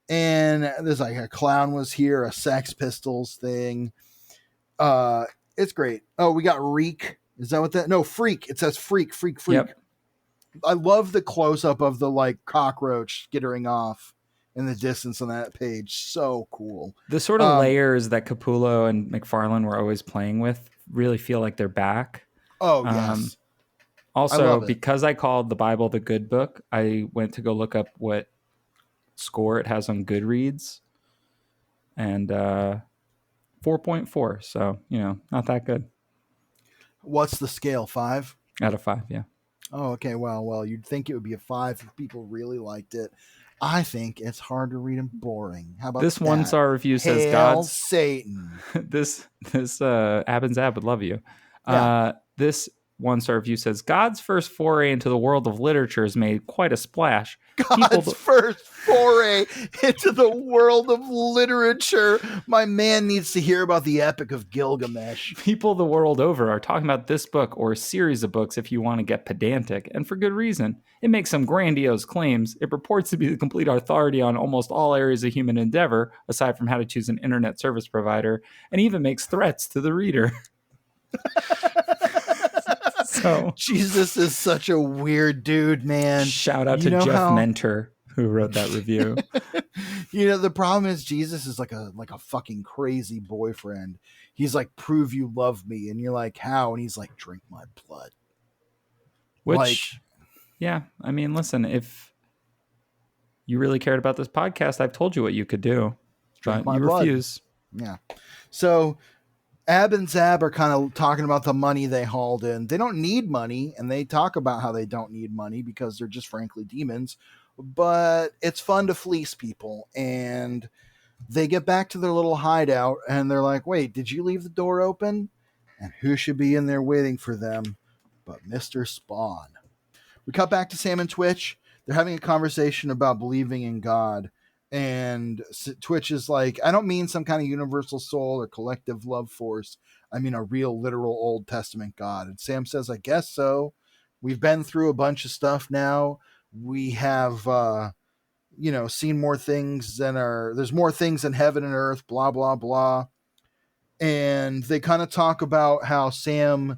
And there's like a clown was here, a Sex Pistols thing. It's great. Oh, we got Reek. Is that what that? No, Freak. It says Freak. Yep. I love the close up of the like cockroach skittering off in the distance on that page. So cool. The sort of layers that Capullo and McFarlane were always playing with really feel like they're back. Oh, yes. Also, because I called the Bible the good book, I went to go look up what score it has on Goodreads, and 4.4. So, not that good. What's the scale? 5 out of 5? Yeah. Oh, okay. Well, you'd think it would be a 5 if people really liked it. I think it's hard to read and boring. How about this that? 1-star review says Hail God's Satan. this Ab and Zab would love you. Yeah. This 1-star review says God's first foray into the world of literature has made quite a splash. God's first foray into the world of literature. My man needs to hear about the Epic of Gilgamesh. People the world over are talking about this book or a series of books if you want to get pedantic, and for good reason. It makes some grandiose claims. It purports to be the complete authority on almost all areas of human endeavor, aside from how to choose an internet service provider, and even makes threats to the reader. So Jesus is such a weird dude, man. Shout out to Jeff Mentor who wrote that review. The problem is Jesus is like a fucking crazy boyfriend. He's like, prove you love me, and you're like, how? And he's like, drink my blood. Which, yeah, I mean, listen, if you really cared about this podcast, I've told you what you could do, drink but my you blood. refuse. Yeah. So Ab and Zab are kind of talking about the money they hauled in. They don't need money, and they talk about how they don't need money because they're just frankly demons. But it's fun to fleece people, and they get back to their little hideout, and they're like, wait, did you leave the door open? And who should be in there waiting for them but Mr. Spawn? We cut back to Sam and Twitch. They're having a conversation about believing in God. And Twitch is like, I don't mean some kind of universal soul or collective love force. I mean a real, literal Old Testament God. And Sam says, I guess so. We've been through a bunch of stuff now. We have, seen more things there's more things in heaven and earth, blah, blah, blah. And they kind of talk about how Sam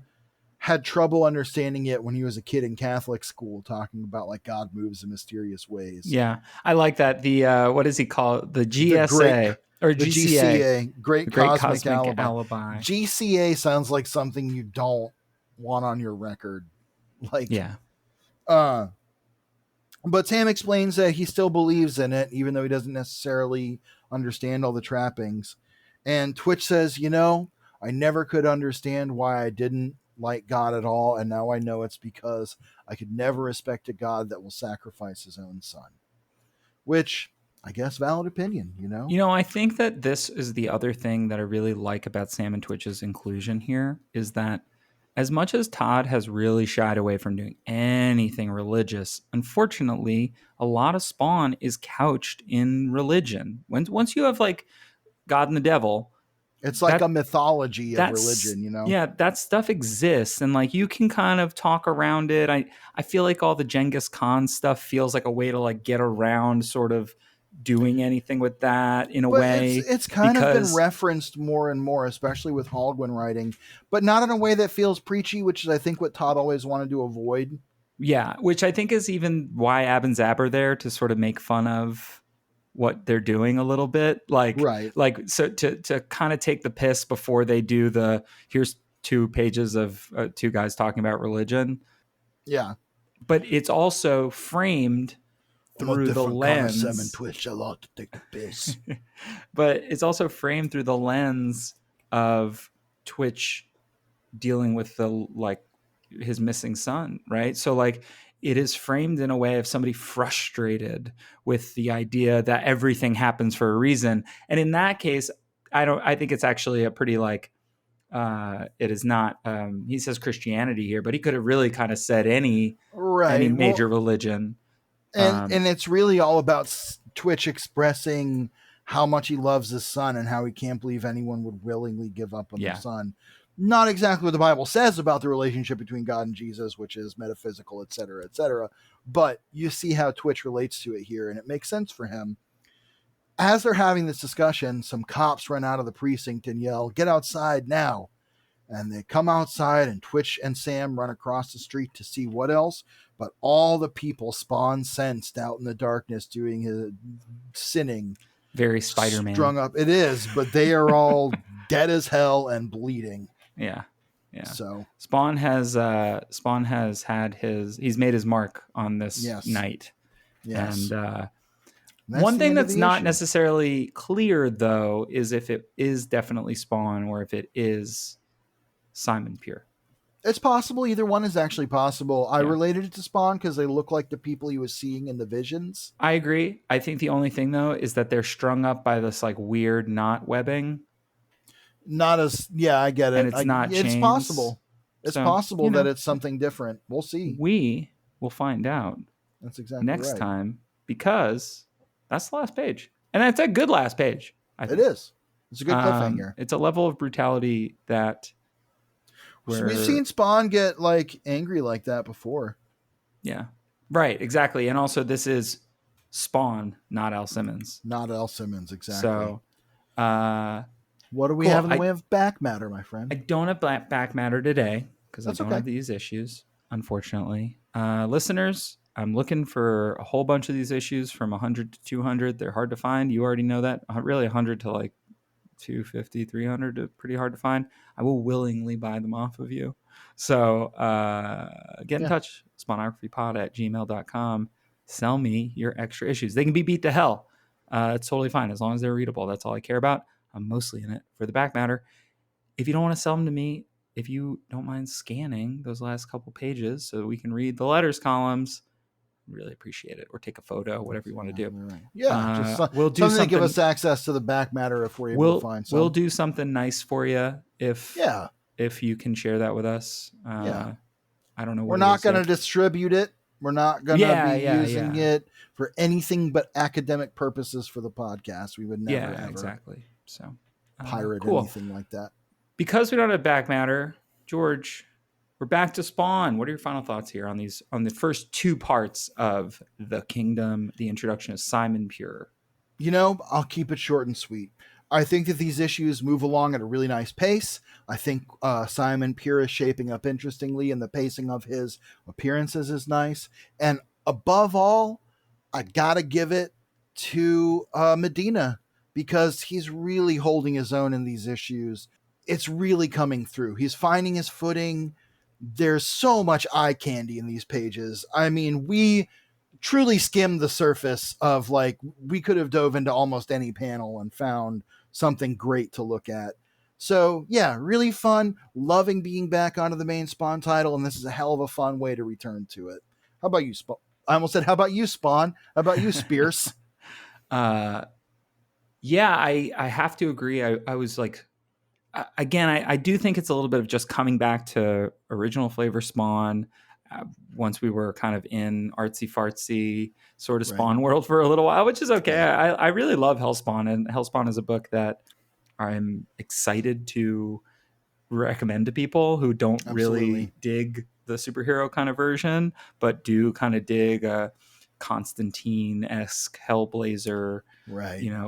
had trouble understanding it when he was a kid in Catholic school, talking about like God moves in mysterious ways. Yeah, I like that. The what does he call it? The GSA or the GCA? Great Cosmic Alibi. GCA sounds like something you don't want on your record. Like, yeah. But Sam explains that he still believes in it, even though he doesn't necessarily understand all the trappings. And Twitch says, I never could understand why I didn't like God at all, and now I know it's because I could never respect a God that will sacrifice his own son. Which, I guess, valid opinion, I think that this is the other thing that I really like about Sam and Twitch's inclusion here is that as much as Todd has really shied away from doing anything religious, unfortunately, a lot of Spawn is couched in religion. Once you have like God and the devil, it's like a mythology of religion, Yeah, that stuff exists, and like you can kind of talk around it. I feel like all the Genghis Khan stuff feels like a way to like get around sort of doing anything with that in a But way, it's kind of been referenced more and more, especially with Haldwin writing, but not in a way that feels preachy, which is I think what Todd always wanted to avoid. Yeah, which I think is even why Ab and Zab are there, to sort of make fun of what they're doing a little bit, right. So to kind of take the piss before they do the here's 2 pages of 2 guys talking about religion. Yeah, but it's also framed through the lens. Kind of Sam and Twitch. I like to take the piss. But it's also framed through the lens of Twitch dealing with his missing son, right? So like it is framed in a way of somebody frustrated with the idea that everything happens for a reason. And in that case, I think it's actually a pretty it is not he says Christianity here, but he could have really kind of said any major religion. And it's really all about Twitch expressing how much he loves his son and how he can't believe anyone would willingly give up on their son. Not exactly what the Bible says about the relationship between God and Jesus, which is metaphysical, etc., etc. But you see how Twitch relates to it here, and it makes sense for him. As they're having this discussion, some cops run out of the precinct and yell, "Get outside now!" And they come outside, and Twitch and Sam run across the street to see what else, but all the people Spawn sensed out in the darkness doing his sinning. Very Spider-Man. Strung up. It is, but they are all dead as hell and bleeding. Yeah. So Spawn has had he's made his mark on this night. Yes. And one thing that's not necessarily clear though is if it is definitely Spawn or if it is Simon Pure. It's possible. Either one is actually possible. I related it to Spawn because they look like the people he was seeing in the visions. I agree. I think the only thing though is that they're strung up by this like weird knot webbing. Not as I get it. And it's not chains. It's possible. It's possible that it's something different. We'll see. We will find out. That's exactly next time, because that's the last page, and that's a good last page. It is. It's a good cliffhanger. It's a level of brutality that we've seen Spawn get like angry like that before. Yeah, right, exactly. And also, this is Spawn, not Al Simmons. Not Al Simmons, exactly. So, what do we have in the way of back matter, my friend? I don't have back matter today because I don't have these issues, unfortunately. Listeners, I'm looking for a whole bunch of these issues from 100 to 200. They're hard to find. You already know that. Really, 100 to like 250, 300 are pretty hard to find. I will willingly buy them off of you. So get in touch, spawnographypod@gmail.com. Sell me your extra issues. They can be beat to hell. It's totally fine as long as they're readable. That's all I care about. I'm mostly in it for the back matter. If you don't want to sell them to me, if you don't mind scanning those last couple pages so that we can read the letters columns, really appreciate it. Or take a photo, whatever you want to do. Right. Yeah, we'll do something to give us access to the back matter if we're able to find something. We'll do something nice for you if you can share that with us. I don't know. We're not going to distribute it. We're not going to be using it for anything but academic purposes for the podcast. We would never ever exactly. So pirate anything like that. Because we don't have back matter, George, we're back to Spawn. What are your final thoughts here on the first 2 parts of The Kingdom, the introduction of Simon Pure? I'll keep it short and sweet. I think that these issues move along at a really nice pace. I think Simon Pure is shaping up interestingly, and the pacing of his appearances is nice. And above all, I gotta give it to Medina, because he's really holding his own in these issues. It's really coming through. He's finding his footing. There's so much eye candy in these pages. I mean, we truly skimmed the surface of like, we could have dove into almost any panel and found something great to look at. So yeah, really fun. Loving being back onto the main Spawn title, and this is a hell of a fun way to return to it. How about you, Spawn? I almost said, how about you, Spawn? How about you, Spears? Yeah, I have to agree. I was like, again, I do think it's a little bit of just coming back to original flavor Spawn. Once we were kind of in artsy fartsy sort of Spawn world for a little while, which is okay. Yeah. I really love Hellspawn, and Hellspawn is a book that I'm excited to recommend to people who don't really dig the superhero kind of version, but do kind of dig a Constantine-esque Hellblazer,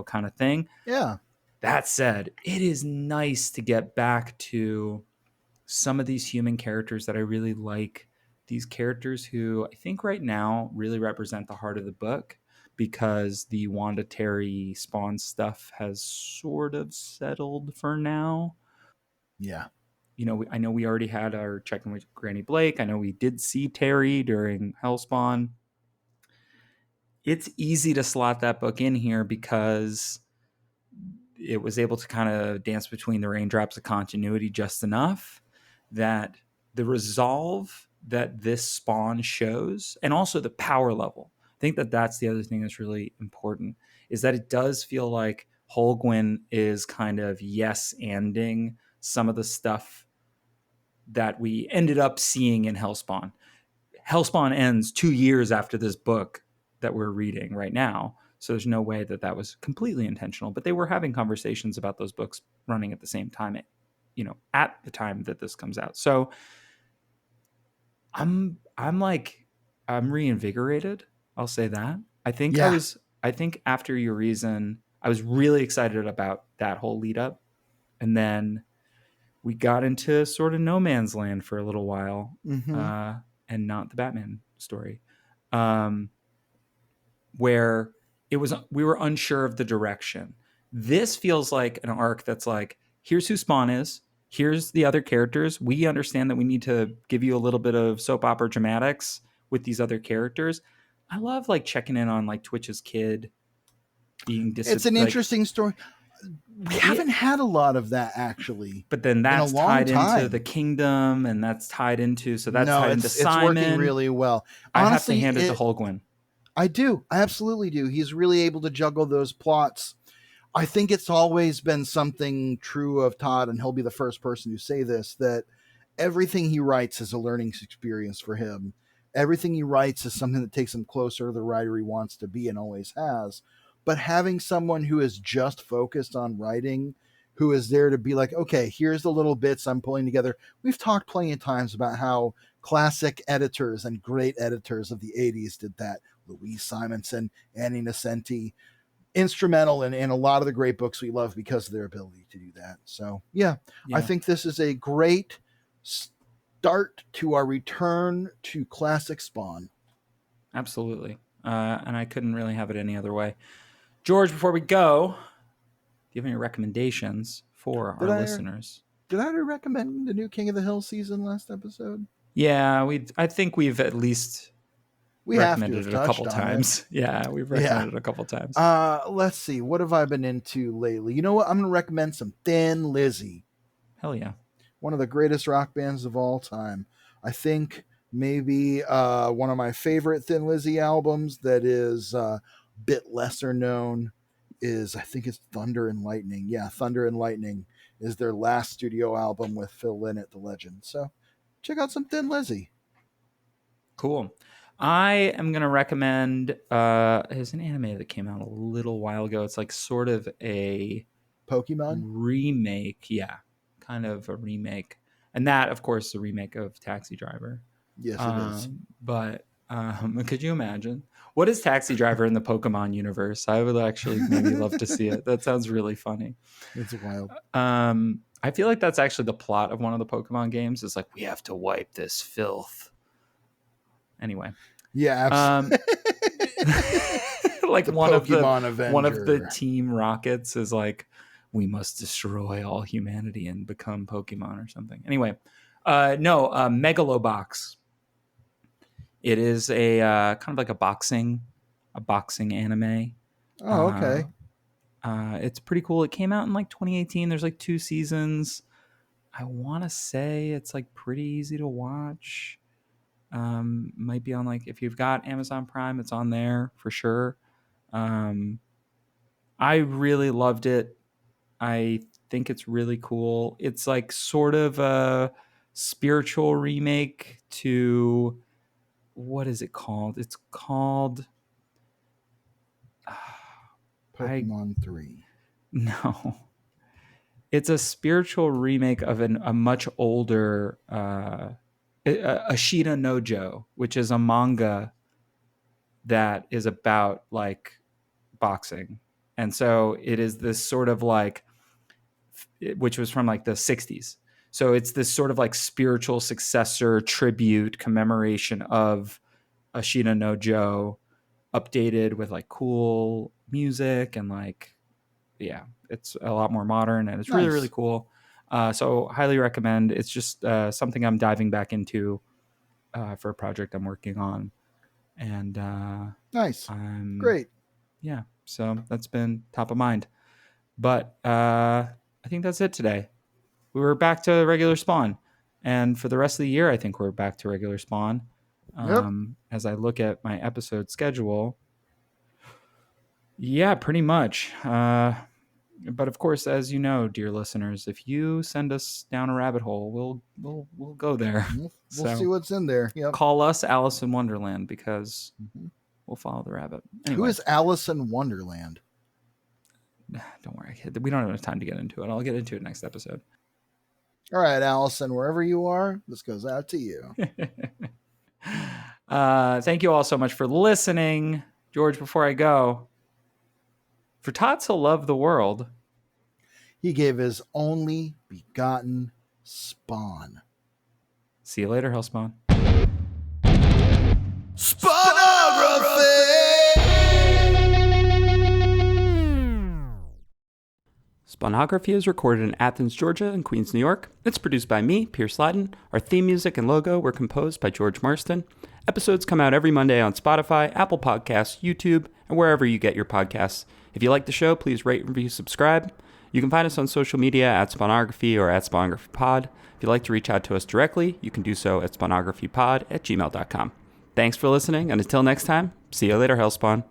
kind of thing. Yeah. That said, it is nice to get back to some of these human characters that I really like. These characters who I think right now really represent the heart of the book, because the Wanda Terry Spawn stuff has sort of settled for now. Yeah. I know we already had our check-in with Granny Blake. I know we did see Terry during Hellspawn. It's easy to slot that book in here because it was able to kind of dance between the raindrops of continuity just enough that the resolve that this Spawn shows, and also the power level. I think that that's the other thing that's really important, is that it does feel like Holguin is kind of yes-anding some of the stuff that we ended up seeing in Hellspawn. Hellspawn ends 2 years after this book that we're reading right now. So there's no way that that was completely intentional, but they were having conversations about those books running at the same time, at the time that this comes out. So I'm reinvigorated. I'll say that. I think after Your Reason, I was really excited about that whole lead up. And then we got into sort of no man's land for a little while, and not the Batman story, where we were unsure of the direction. This feels like an arc that's like, here's who Spawn is, here's the other characters. We understand that we need to give you a little bit of soap opera dramatics with these other characters. I love like checking in on like Twitch's kid being it's an interesting story. We haven't had a lot of that, actually. But then that's tied into the kingdom, and that's tied into tied into Simon. It's working really well. Honestly, I have to hand it to Holguin. I do. I absolutely do. He's really able to juggle those plots. I think it's always been something true of Todd, and he'll be the first person to say this, that everything he writes is a learning experience for him. Everything he writes is something that takes him closer to the writer he wants to be and always has. But having someone who is just focused on writing, who is there to be like, okay, here's the little bits I'm pulling together. We've talked plenty of times about how classic editors and great editors of the 80s did that. Louise Simonson, Annie Nocenti, instrumental in a lot of the great books we love because of their ability to do that. So, yeah, I think this is a great start to our return to classic Spawn. Absolutely. And I couldn't really have it any other way. George, before we go, do you have any recommendations for our listeners? Did I recommend the new King of the Hill season last episode? Yeah, I think we've at least recommended it a couple times. Yeah, we've recommended it a couple times. Let's see. What have I been into lately? You know what? I'm going to recommend some Thin Lizzy. Hell yeah. One of the greatest rock bands of all time. I think maybe one of my favorite Thin Lizzy albums that is bit lesser known is, I think it's Thunder and Lightning. Yeah, Thunder and Lightning is their last studio album with Phil Lynott, the legend. So check out some Thin Lizzy. Cool. I am going to recommend, there's an anime that came out a little while ago. It's like sort of a Pokemon remake. Yeah, kind of a remake. And that, of course, is a remake of Taxi Driver. Yes, it is. But could you imagine? What is Taxi Driver in the Pokemon universe? I would actually maybe love to see it. That sounds really funny. It's wild. I feel like that's actually the plot of one of the Pokemon games. It's like, we have to wipe this filth. Anyway. Yeah, absolutely. Like one of the Team Rockets is like, we must destroy all humanity and become Pokemon or something. Anyway, Megalobox It is a kind of like a boxing anime. Oh, okay. It's pretty cool. It came out in like 2018. There's like 2 seasons. I want to say it's like pretty easy to watch. Might be on like, if you've got Amazon Prime, it's on there for sure. I really loved it. I think it's really cool. It's like sort of a spiritual remake to, what is it called? It's called Pokemon 3. No. It's a spiritual remake of a much older Ashita no Joe, which is a manga that is about like boxing. And so it is this sort of like, which was from like the 60s. So it's this sort of like spiritual successor, tribute, commemoration of Ashita no Joe, updated with like cool music and like, yeah, it's a lot more modern and it's really, really cool. So highly recommend. It's just something I'm diving back into for a project I'm working on. And nice. Great. Yeah, so that's been top of mind. But I think that's it today. We were back to regular Spawn. And for the rest of the year, I think we're back to regular Spawn. As I look at my episode schedule, yeah, pretty much. But of course, as you know, dear listeners, if you send us down a rabbit hole, we'll go there. We'll see what's in there. Yep. Call us Alice in Wonderland because we'll follow the rabbit. Anyway. Who is Alice in Wonderland? Don't worry, we don't have enough time to get into it. I'll get into it next episode. All right, Allison, wherever you are, this goes out to you. Thank you all so much for listening. George, before I go, for God so loved the world, he gave his only begotten Spawn. See you later, Hellspawn. Spawnography! Spawnography is recorded in Athens, Georgia and Queens, New York. It's produced by me, Pierce Lyden. Our theme music and logo were composed by George Marston. Episodes come out every Monday on Spotify, Apple Podcasts, YouTube, and wherever you get your podcasts. If you like the show, please rate, review, subscribe. You can find us on social media at Spawnography or at SpawnographyPod. If you'd like to reach out to us directly, you can do so at spawnographypod@gmail.com. Thanks for listening, and until next time, see you later, Hellspawn.